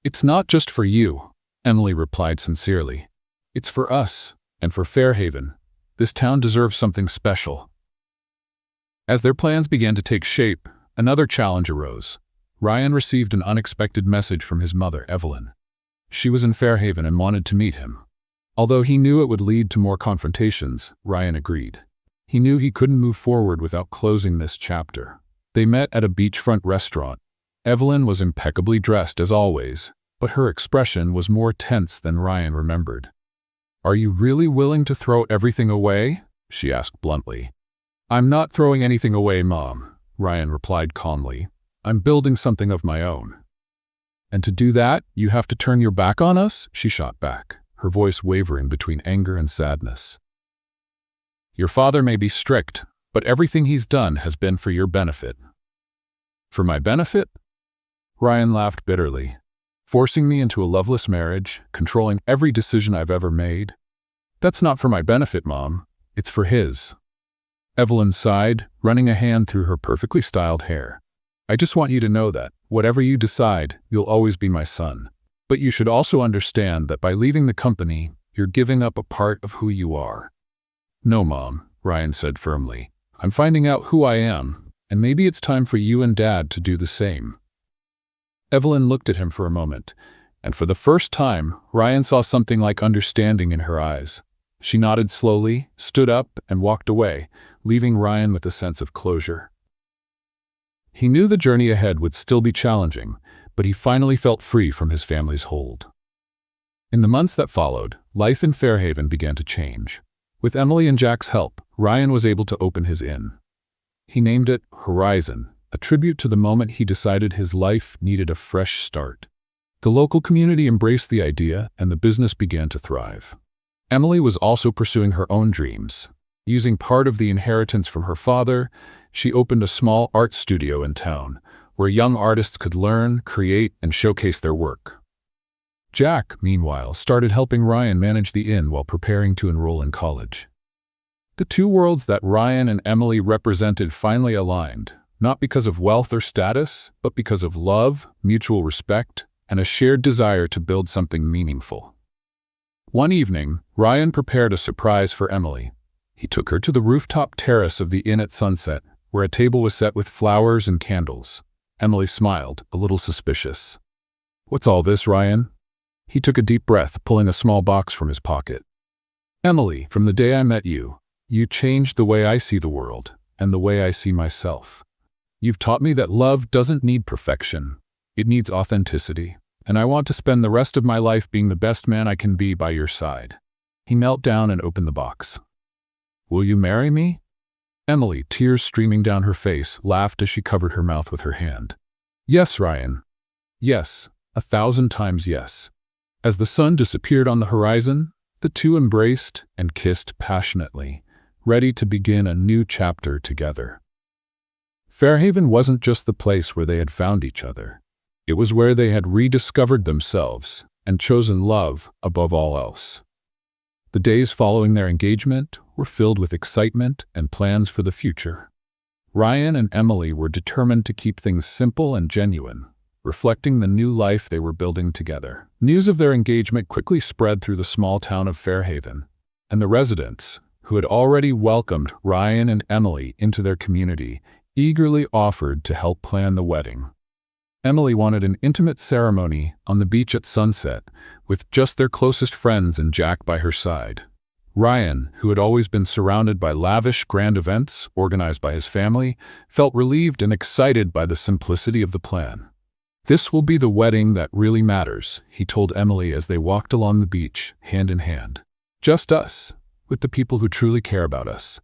Speaker 1: It's not just for you, Emily replied sincerely. It's for us, and for Fairhaven. This town deserves something special. As their plans began to take shape, another challenge arose. Ryan received an unexpected message from his mother, Evelyn. She was in Fairhaven and wanted to meet him. Although he knew it would lead to more confrontations, Ryan agreed. He knew he couldn't move forward without closing this chapter. They met at a beachfront restaurant. Evelyn was impeccably dressed as always, but her expression was more tense than Ryan remembered. Are you really willing to throw everything away? She asked bluntly. I'm not throwing anything away, Mom, Ryan replied calmly. I'm building something of my own. And to do that, you have to turn your back on us? She shot back, her voice wavering between anger and sadness. Your father may be strict, but everything he's done has been for your benefit. For my benefit? Ryan laughed bitterly. Forcing me into a loveless marriage, controlling every decision I've ever made. That's not for my benefit, Mom. It's for his. Evelyn sighed, running a hand through her perfectly styled hair. I just want you to know that, whatever you decide, you'll always be my son. But you should also understand that by leaving the company, you're giving up a part of who you are. No, Mom, Ryan said firmly. I'm finding out who I am, and maybe it's time for you and Dad to do the same. Evelyn looked at him for a moment, and for the first time, Ryan saw something like understanding in her eyes. She nodded slowly, stood up, and walked away, leaving Ryan with a sense of closure. He knew the journey ahead would still be challenging, but he finally felt free from his family's hold. In the months that followed, life in Fairhaven began to change. With Emily and Jack's help, Ryan was able to open his inn. He named it Horizon, a tribute to the moment he decided his life needed a fresh start. The local community embraced the idea, and the business began to thrive. Emily was also pursuing her own dreams. Using part of the inheritance from her father, she opened a small art studio in town, where young artists could learn, create, and showcase their work. Jack, meanwhile, started helping Ryan manage the inn while preparing to enroll in college. The two worlds that Ryan and Emily represented finally aligned, not because of wealth or status, but because of love, mutual respect, and a shared desire to build something meaningful. One evening, Ryan prepared a surprise for Emily. He took her to the rooftop terrace of the inn at sunset, where a table was set with flowers and candles. Emily smiled, a little suspicious. What's all this, Ryan? He took a deep breath, pulling a small box from his pocket. Emily, from the day I met you, you changed the way I see the world, and the way I see myself. You've taught me that love doesn't need perfection. It needs authenticity, and I want to spend the rest of my life being the best man I can be by your side. He knelt down and opened the box. Will you marry me? Emily, tears streaming down her face, laughed as she covered her mouth with her hand. Yes, Ryan. Yes, 1,000 times yes. As the sun disappeared on the horizon, the two embraced and kissed passionately, ready to begin a new chapter together. Fairhaven wasn't just the place where they had found each other. It was where they had rediscovered themselves and chosen love above all else. The days following their engagement were filled with excitement and plans for the future. Ryan and Emily were determined to keep things simple and genuine, reflecting the new life they were building together. News of their engagement quickly spread through the small town of Fairhaven, and the residents, who had already welcomed Ryan and Emily into their community, eagerly offered to help plan the wedding. Emily wanted an intimate ceremony on the beach at sunset, with just their closest friends and Jack by her side. Ryan, who had always been surrounded by lavish, grand events organized by his family, felt relieved and excited by the simplicity of the plan. This will be the wedding that really matters, he told Emily as they walked along the beach, hand in hand. Just us, with the people who truly care about us.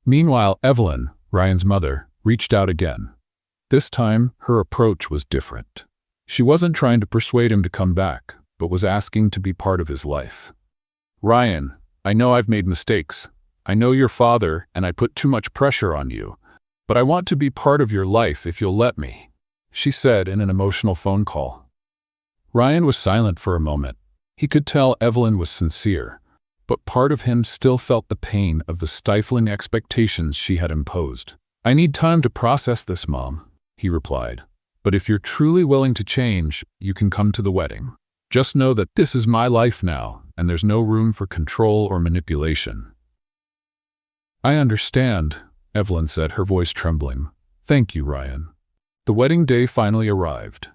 Speaker 1: Meanwhile, Evelyn, Ryan's mother, reached out again. This time, her approach was different. She wasn't trying to persuade him to come back, but was asking to be part of his life. Ryan, I know I've made mistakes. I know your father, and I put too much pressure on you. But I want to be part of your life if you'll let me, she said in an emotional phone call. Ryan was silent for a moment. He could tell Evelyn was sincere, but part of him still felt the pain of the stifling expectations she had imposed. "I need time to process this, Mom," he replied. "But if you're truly willing to change, you can come to the wedding. Just know that this is my life now, and there's no room for control or manipulation." "I understand," Evelyn said, her voice trembling. "Thank you, Ryan." The wedding day finally arrived.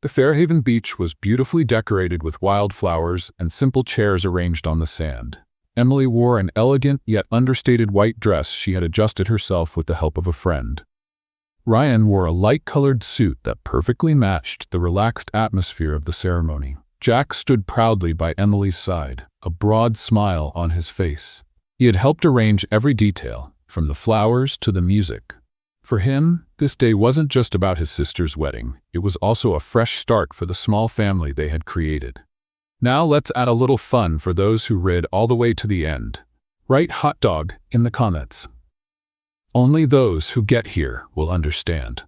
Speaker 1: The Fairhaven beach was beautifully decorated with wildflowers and simple chairs arranged on the sand. Emily wore an elegant yet understated white dress she had adjusted herself with the help of a friend. Ryan wore a light-colored suit that perfectly matched the relaxed atmosphere of the ceremony. Jack stood proudly by Emily's side, a broad smile on his face. He had helped arrange every detail, from the flowers to the music. For him, this day wasn't just about his sister's wedding, it was also a fresh start for the small family they had created. Now let's add a little fun for those who read all the way to the end. Write hot dog in the comments. Only those who get here will understand.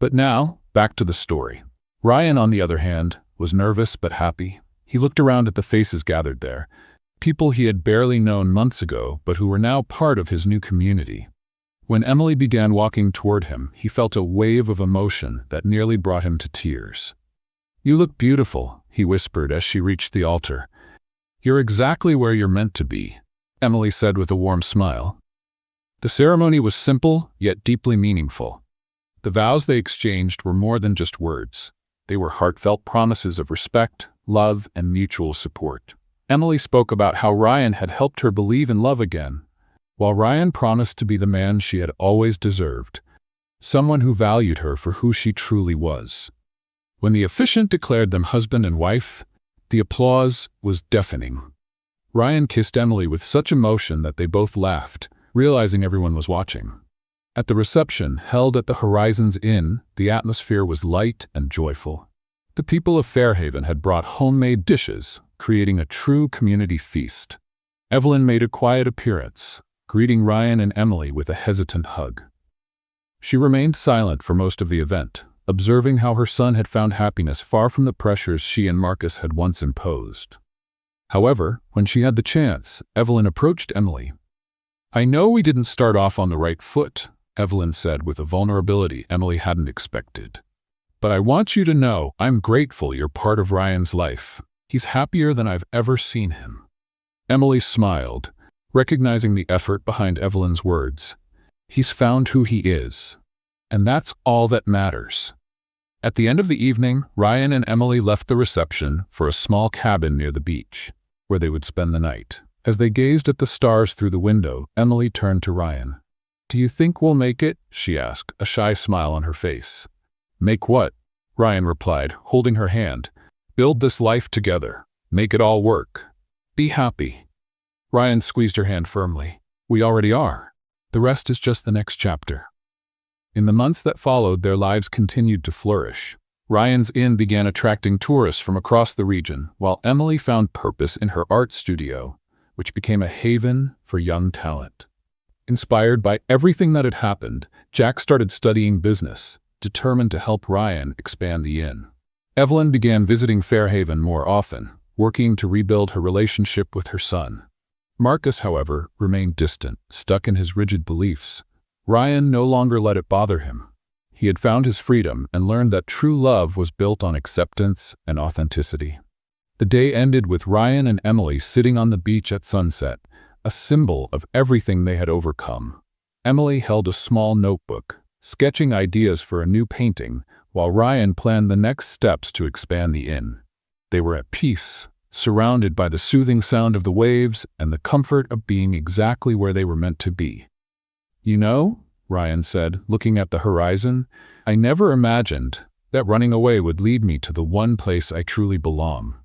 Speaker 1: But now, back to the story. Ryan, on the other hand, was nervous but happy. He looked around at the faces gathered there, people he had barely known months ago but who were now part of his new community. When Emily began walking toward him, he felt a wave of emotion that nearly brought him to tears. "You look beautiful," he whispered as she reached the altar. "You're exactly where you're meant to be," Emily said with a warm smile. The ceremony was simple, yet deeply meaningful. The vows they exchanged were more than just words. They were heartfelt promises of respect, love, and mutual support. Emily spoke about how Ryan had helped her believe in love again, while Ryan promised to be the man she had always deserved, someone who valued her for who she truly was. When the officiant declared them husband and wife, the applause was deafening. Ryan kissed Emily with such emotion that they both laughed, realizing everyone was watching. At the reception, held at the Horizons Inn, the atmosphere was light and joyful. The people of Fairhaven had brought homemade dishes, creating a true community feast. Evelyn made a quiet appearance, greeting Ryan and Emily with a hesitant hug. She remained silent for most of the event, observing how her son had found happiness far from the pressures she and Marcus had once imposed. However, when she had the chance, Evelyn approached Emily. "I know we didn't start off on the right foot," Evelyn said with a vulnerability Emily hadn't expected. "But I want you to know I'm grateful you're part of Ryan's life. He's happier than I've ever seen him." Emily smiled, recognizing the effort behind Evelyn's words. "He's found who he is, and that's all that matters." At the end of the evening, Ryan and Emily left the reception for a small cabin near the beach, where they would spend the night. As they gazed at the stars through the window, Emily turned to Ryan. "Do you think we'll make it?" she asked, a shy smile on her face. "Make what?" Ryan replied, holding her hand. "Build this life together. Make it all work. Be happy." Ryan squeezed her hand firmly. "We already are. The rest is just the next chapter." In the months that followed, their lives continued to flourish. Ryan's Inn began attracting tourists from across the region, while Emily found purpose in her art studio, which became a haven for young talent. Inspired by everything that had happened, Jack started studying business, determined to help Ryan expand the inn. Evelyn began visiting Fairhaven more often, working to rebuild her relationship with her son. Marcus, however, remained distant, stuck in his rigid beliefs. Ryan no longer let it bother him. He had found his freedom and learned that true love was built on acceptance and authenticity. The day ended with Ryan and Emily sitting on the beach at sunset, a symbol of everything they had overcome. Emily held a small notebook, sketching ideas for a new painting, while Ryan planned the next steps to expand the inn. They were at peace, surrounded by the soothing sound of the waves and the comfort of being exactly where they were meant to be. "You know," Ryan said, looking at the horizon, "I never imagined that running away would lead me to the one place I truly belong."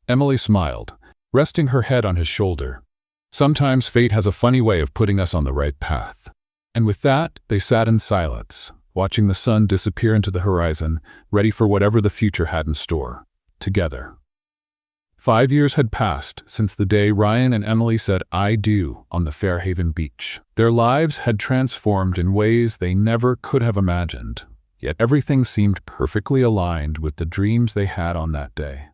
Speaker 1: Emily smiled, resting her head on his shoulder. "Sometimes fate has a funny way of putting us on the right path." And with that, they sat in silence, watching the sun disappear into the horizon, ready for whatever the future had in store, together. 5 years had passed since the day Ryan and Emily said "I do" on the Fairhaven beach. Their lives had transformed in ways they never could have imagined, yet everything seemed perfectly aligned with the dreams they had on that day.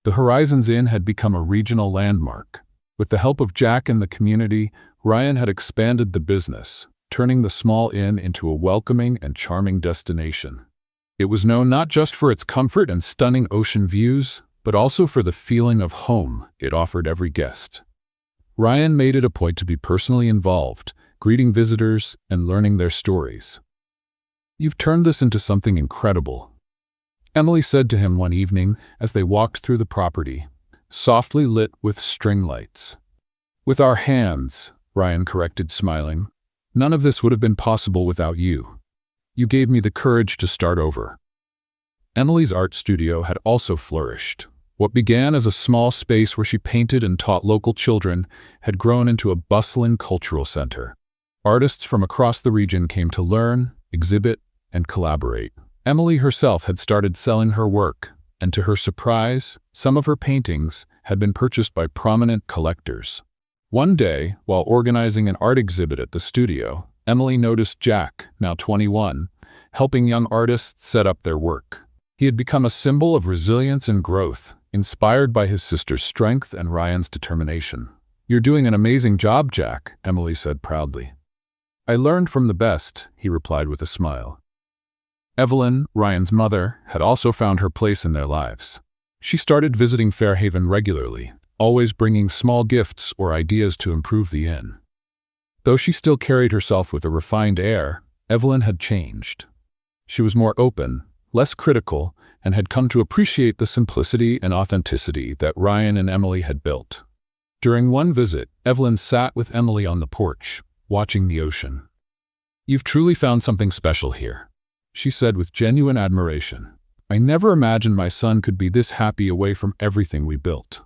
Speaker 1: The Horizons Inn had become a regional landmark, With the help of Jack and the community, Ryan had expanded the business, turning the small inn into a welcoming and charming destination. It was known not just for its comfort and stunning ocean views, but also for the feeling of home it offered every guest. Ryan made it a point to be personally involved, greeting visitors and learning their stories. "You've turned this into something incredible," Emily said to him one evening as they walked through the property, softly lit with string lights. "With our hands," Ryan corrected, smiling. "None of this would have been possible without you. You gave me the courage to start over." Emily's art studio had also flourished. What began as a small space where she painted and taught local children had grown into a bustling cultural center. Artists from across the region came to learn, exhibit, and collaborate. Emily herself had started selling her work, and to her surprise, some of her paintings had been purchased by prominent collectors. One day, while organizing an art exhibit at the studio, Emily noticed Jack, now 21, helping young artists set up their work. He had become a symbol of resilience and growth, inspired by his sister's strength and Ryan's determination. "You're doing an amazing job, Jack," Emily said proudly. "I learned from the best," he replied with a smile. Evelyn, Ryan's mother, had also found her place in their lives. She started visiting Fairhaven regularly, always bringing small gifts or ideas to improve the inn. Though she still carried herself with a refined air, Evelyn had changed. She was more open, less critical, and had come to appreciate the simplicity and authenticity that Ryan and Emily had built. During one visit, Evelyn sat with Emily on the porch, watching the ocean. "You've truly found something special here," she said with genuine admiration. "I never imagined my son could be this happy away from everything we built."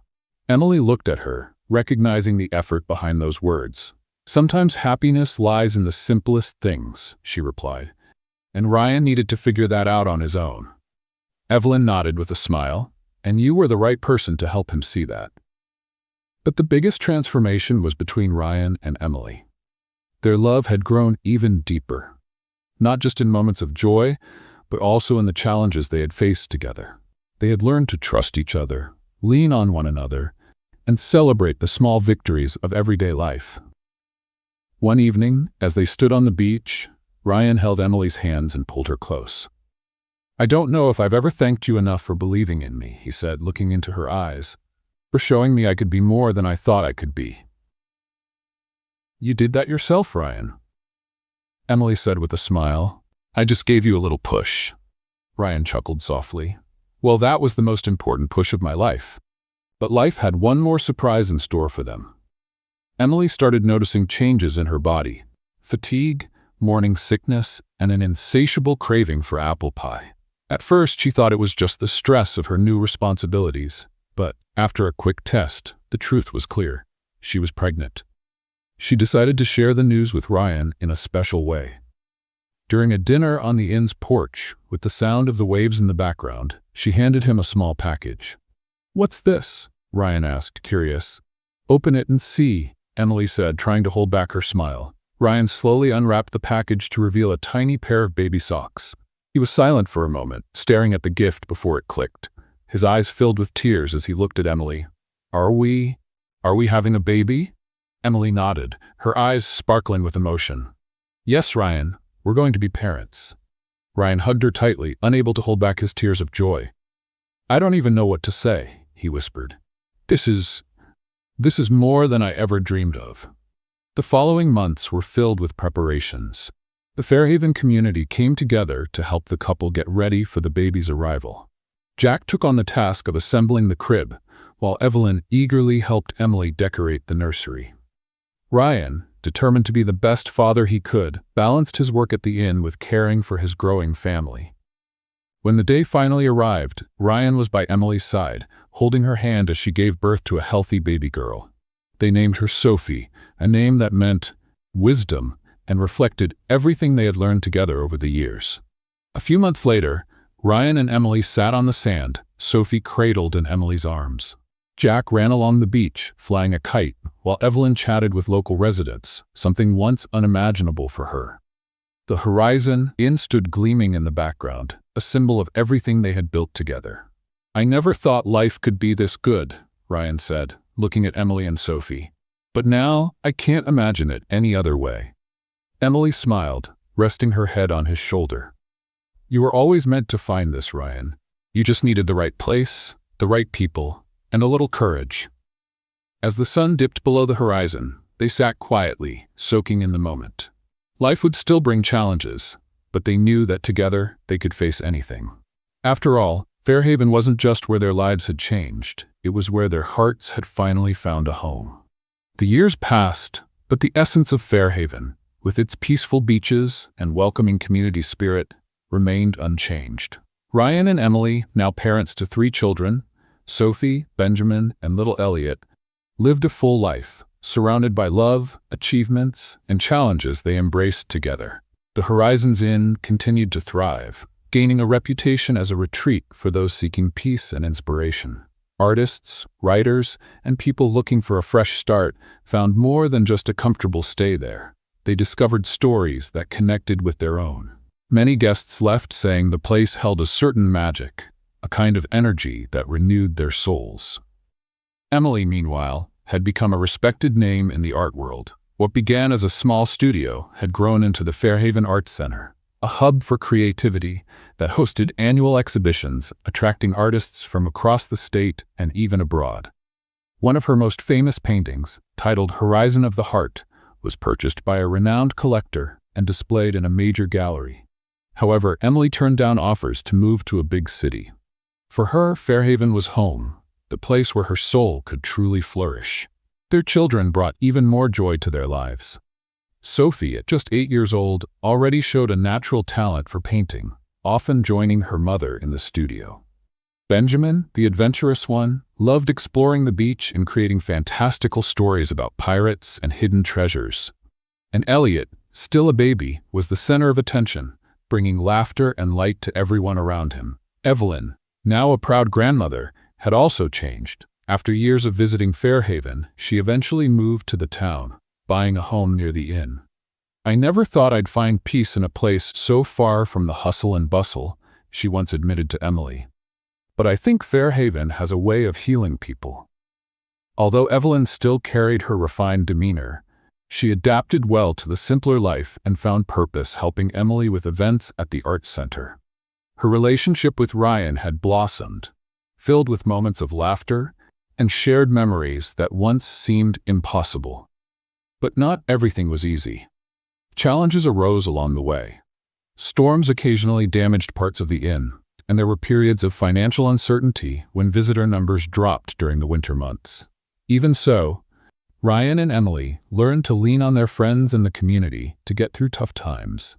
Speaker 1: Emily looked at her, recognizing the effort behind those words. "Sometimes happiness lies in the simplest things," she replied, "and Ryan needed to figure that out on his own." Evelyn nodded with a smile, "And you were the right person to help him see that." But the biggest transformation was between Ryan and Emily. Their love had grown even deeper, not just in moments of joy, but also in the challenges they had faced together. They had learned to trust each other, lean on one another, and celebrate the small victories of everyday life. One evening, as they stood on the beach, Ryan held Emily's hands and pulled her close. "I don't know if I've ever thanked you enough for believing in me," he said, looking into her eyes, "for showing me I could be more than I thought I could be." "You did that yourself, Ryan," Emily said with a smile. "I just gave you a little push." Ryan chuckled softly. "Well, that was the most important push of my life." But life had one more surprise in store for them. Emily started noticing changes in her body: fatigue, morning sickness, and an insatiable craving for apple pie. At first, she thought it was just the stress of her new responsibilities, but after a quick test, the truth was clear. She was pregnant. She decided to share the news with Ryan in a special way. During a dinner on the inn's porch, with the sound of the waves in the background, she handed him a small package. "What's this?" Ryan asked, curious. "Open it and see," Emily said, trying to hold back her smile. Ryan slowly unwrapped the package to reveal a tiny pair of baby socks. He was silent for a moment, staring at the gift before it clicked. His eyes filled with tears as he looked at Emily. Are we having a baby?" Emily nodded, her eyes sparkling with emotion. "Yes, Ryan, we're going to be parents." Ryan hugged her tightly, unable to hold back his tears of joy. "I don't even know what to say," he whispered. This is more than I ever dreamed of." The following months were filled with preparations. The Fairhaven community came together to help the couple get ready for the baby's arrival. Jack took on the task of assembling the crib, while Evelyn eagerly helped Emily decorate the nursery. Ryan, determined to be the best father he could, balanced his work at the inn with caring for his growing family. When the day finally arrived, Ryan was by Emily's side, holding her hand as she gave birth to a healthy baby girl. They named her Sophie, a name that meant wisdom and reflected everything they had learned together over the years. A few months later, Ryan and Emily sat on the sand, Sophie cradled in Emily's arms. Jack ran along the beach, flying a kite, while Evelyn chatted with local residents, something once unimaginable for her. The horizon inn stood gleaming in the background, a symbol of everything they had built together. "I never thought life could be this good," Ryan said, looking at Emily and Sophie. "But now, I can't imagine it any other way." Emily smiled, resting her head on his shoulder. "You were always meant to find this, Ryan. You just needed the right place, the right people, and a little courage." As the sun dipped below the horizon, they sat quietly, soaking in the moment. Life would still bring challenges, but they knew that together they could face anything. After all, Fairhaven wasn't just where their lives had changed, it was where their hearts had finally found a home. The years passed, but the essence of Fairhaven, with its peaceful beaches and welcoming community spirit, remained unchanged. Ryan and Emily, now parents to 3 children, Sophie, Benjamin, and little Elliot, lived a full life, surrounded by love, achievements, and challenges they embraced together. The Horizons Inn continued to thrive, gaining a reputation as a retreat for those seeking peace and inspiration. Artists, writers, and people looking for a fresh start found more than just a comfortable stay there. They discovered stories that connected with their own. Many guests left saying the place held a certain magic, a kind of energy that renewed their souls. Emily, meanwhile, had become a respected name in the art world. What began as a small studio had grown into the Fairhaven Arts Center, a hub for creativity that hosted annual exhibitions attracting artists from across the state and even abroad. One of her most famous paintings, titled Horizon of the Heart, was purchased by a renowned collector and displayed in a major gallery. However, Emily turned down offers to move to a big city. For her, Fairhaven was home, the place where her soul could truly flourish. Their children brought even more joy to their lives. Sophie, at just 8 years old, already showed a natural talent for painting, often joining her mother in the studio. Benjamin, the adventurous one, loved exploring the beach and creating fantastical stories about pirates and hidden treasures. And Elliot, still a baby, was the center of attention, bringing laughter and light to everyone around him. Evelyn, now a proud grandmother, had also changed. After years of visiting Fairhaven, she eventually moved to the town, buying a home near the inn. "I never thought I'd find peace in a place so far from the hustle and bustle," she once admitted to Emily. "But I think Fairhaven has a way of healing people." Although Evelyn still carried her refined demeanor, she adapted well to the simpler life and found purpose helping Emily with events at the Arts Center. Her relationship with Ryan had blossomed, filled with moments of laughter and shared memories that once seemed impossible. But not everything was easy. Challenges arose along the way. Storms occasionally damaged parts of the inn, and there were periods of financial uncertainty when visitor numbers dropped during the winter months. Even so, Ryan and Emily learned to lean on their friends and the community to get through tough times.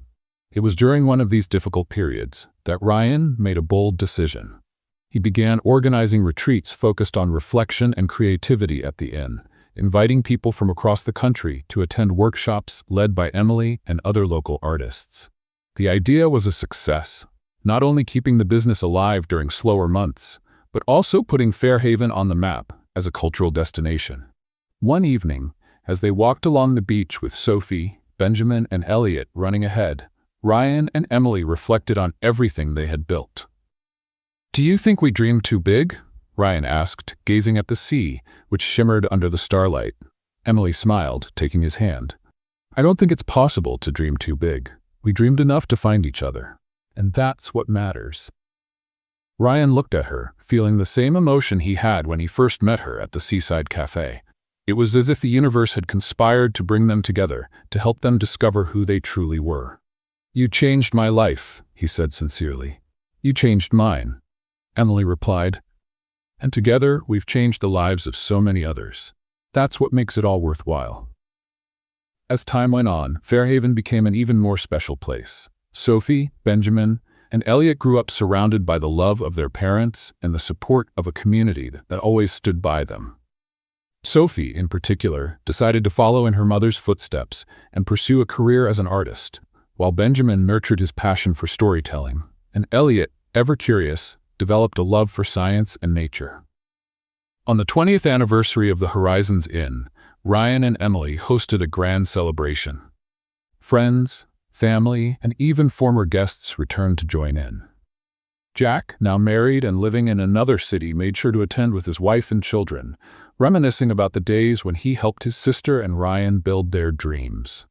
Speaker 1: It was during one of these difficult periods that Ryan made a bold decision. He began organizing retreats focused on reflection and creativity at the inn, inviting people from across the country to attend workshops led by Emily and other local artists. The idea was a success, not only keeping the business alive during slower months, but also putting Fairhaven on the map as a cultural destination. One evening, as they walked along the beach with Sophie, Benjamin, and Elliot running ahead, Ryan and Emily reflected on everything they had built. "Do you think we dreamed too big?" Ryan asked, gazing at the sea, which shimmered under the starlight. Emily smiled, taking his hand. "I don't think it's possible to dream too big. We dreamed enough to find each other. And that's what matters." Ryan looked at her, feeling the same emotion he had when he first met her at the seaside cafe. It was as if the universe had conspired to bring them together, to help them discover who they truly were. "You changed my life," he said sincerely. "You changed mine," Emily replied. "And together, we've changed the lives of so many others. That's what makes it all worthwhile." As time went on, Fairhaven became an even more special place. Sophie, Benjamin, and Elliot grew up surrounded by the love of their parents and the support of a community that always stood by them. Sophie, in particular, decided to follow in her mother's footsteps and pursue a career as an artist, while Benjamin nurtured his passion for storytelling, and Elliot, ever curious, developed a love for science and nature. On the 20th anniversary of the Horizons Inn, Ryan and Emily hosted a grand celebration. Friends, family, and even former guests returned to join in. Jack, now married and living in another city, made sure to attend with his wife and children, reminiscing about the days when he helped his sister and Ryan build their dreams.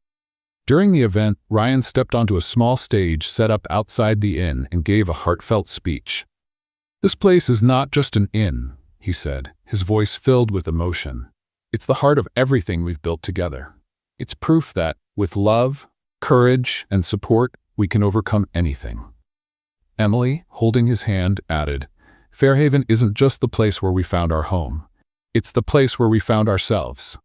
Speaker 1: During the event, Ryan stepped onto a small stage set up outside the inn and gave a heartfelt speech. "This place is not just an inn," he said, his voice filled with emotion. "It's the heart of everything we've built together. It's proof that, with love, courage, and support, we can overcome anything." Emily, holding his hand, added, "Fairhaven isn't just the place where we found our home. It's the place where we found ourselves.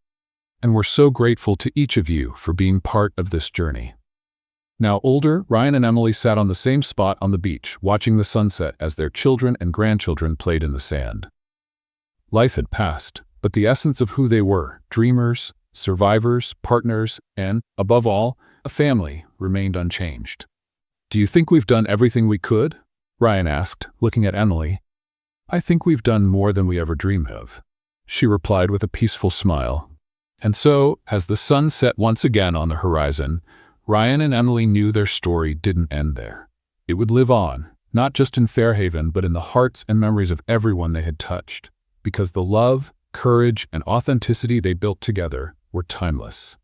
Speaker 1: And we're so grateful to each of you for being part of this journey." Now older, Ryan and Emily sat on the same spot on the beach, watching the sunset as their children and grandchildren played in the sand. Life had passed, but the essence of who they were, dreamers, survivors, partners, and, above all, a family, remained unchanged. "Do you think we've done everything we could?" Ryan asked, looking at Emily. "I think we've done more than we ever dreamed of," she replied with a peaceful smile. And so, as the sun set once again on the horizon, Ryan and Emily knew their story didn't end there. It would live on, not just in Fairhaven, but in the hearts and memories of everyone they had touched, because the love, courage, and authenticity they built together were timeless.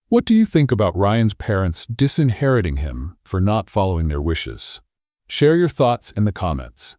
Speaker 1: What do you think about Ryan's parents disinheriting him for not following their wishes? Share your thoughts in the comments.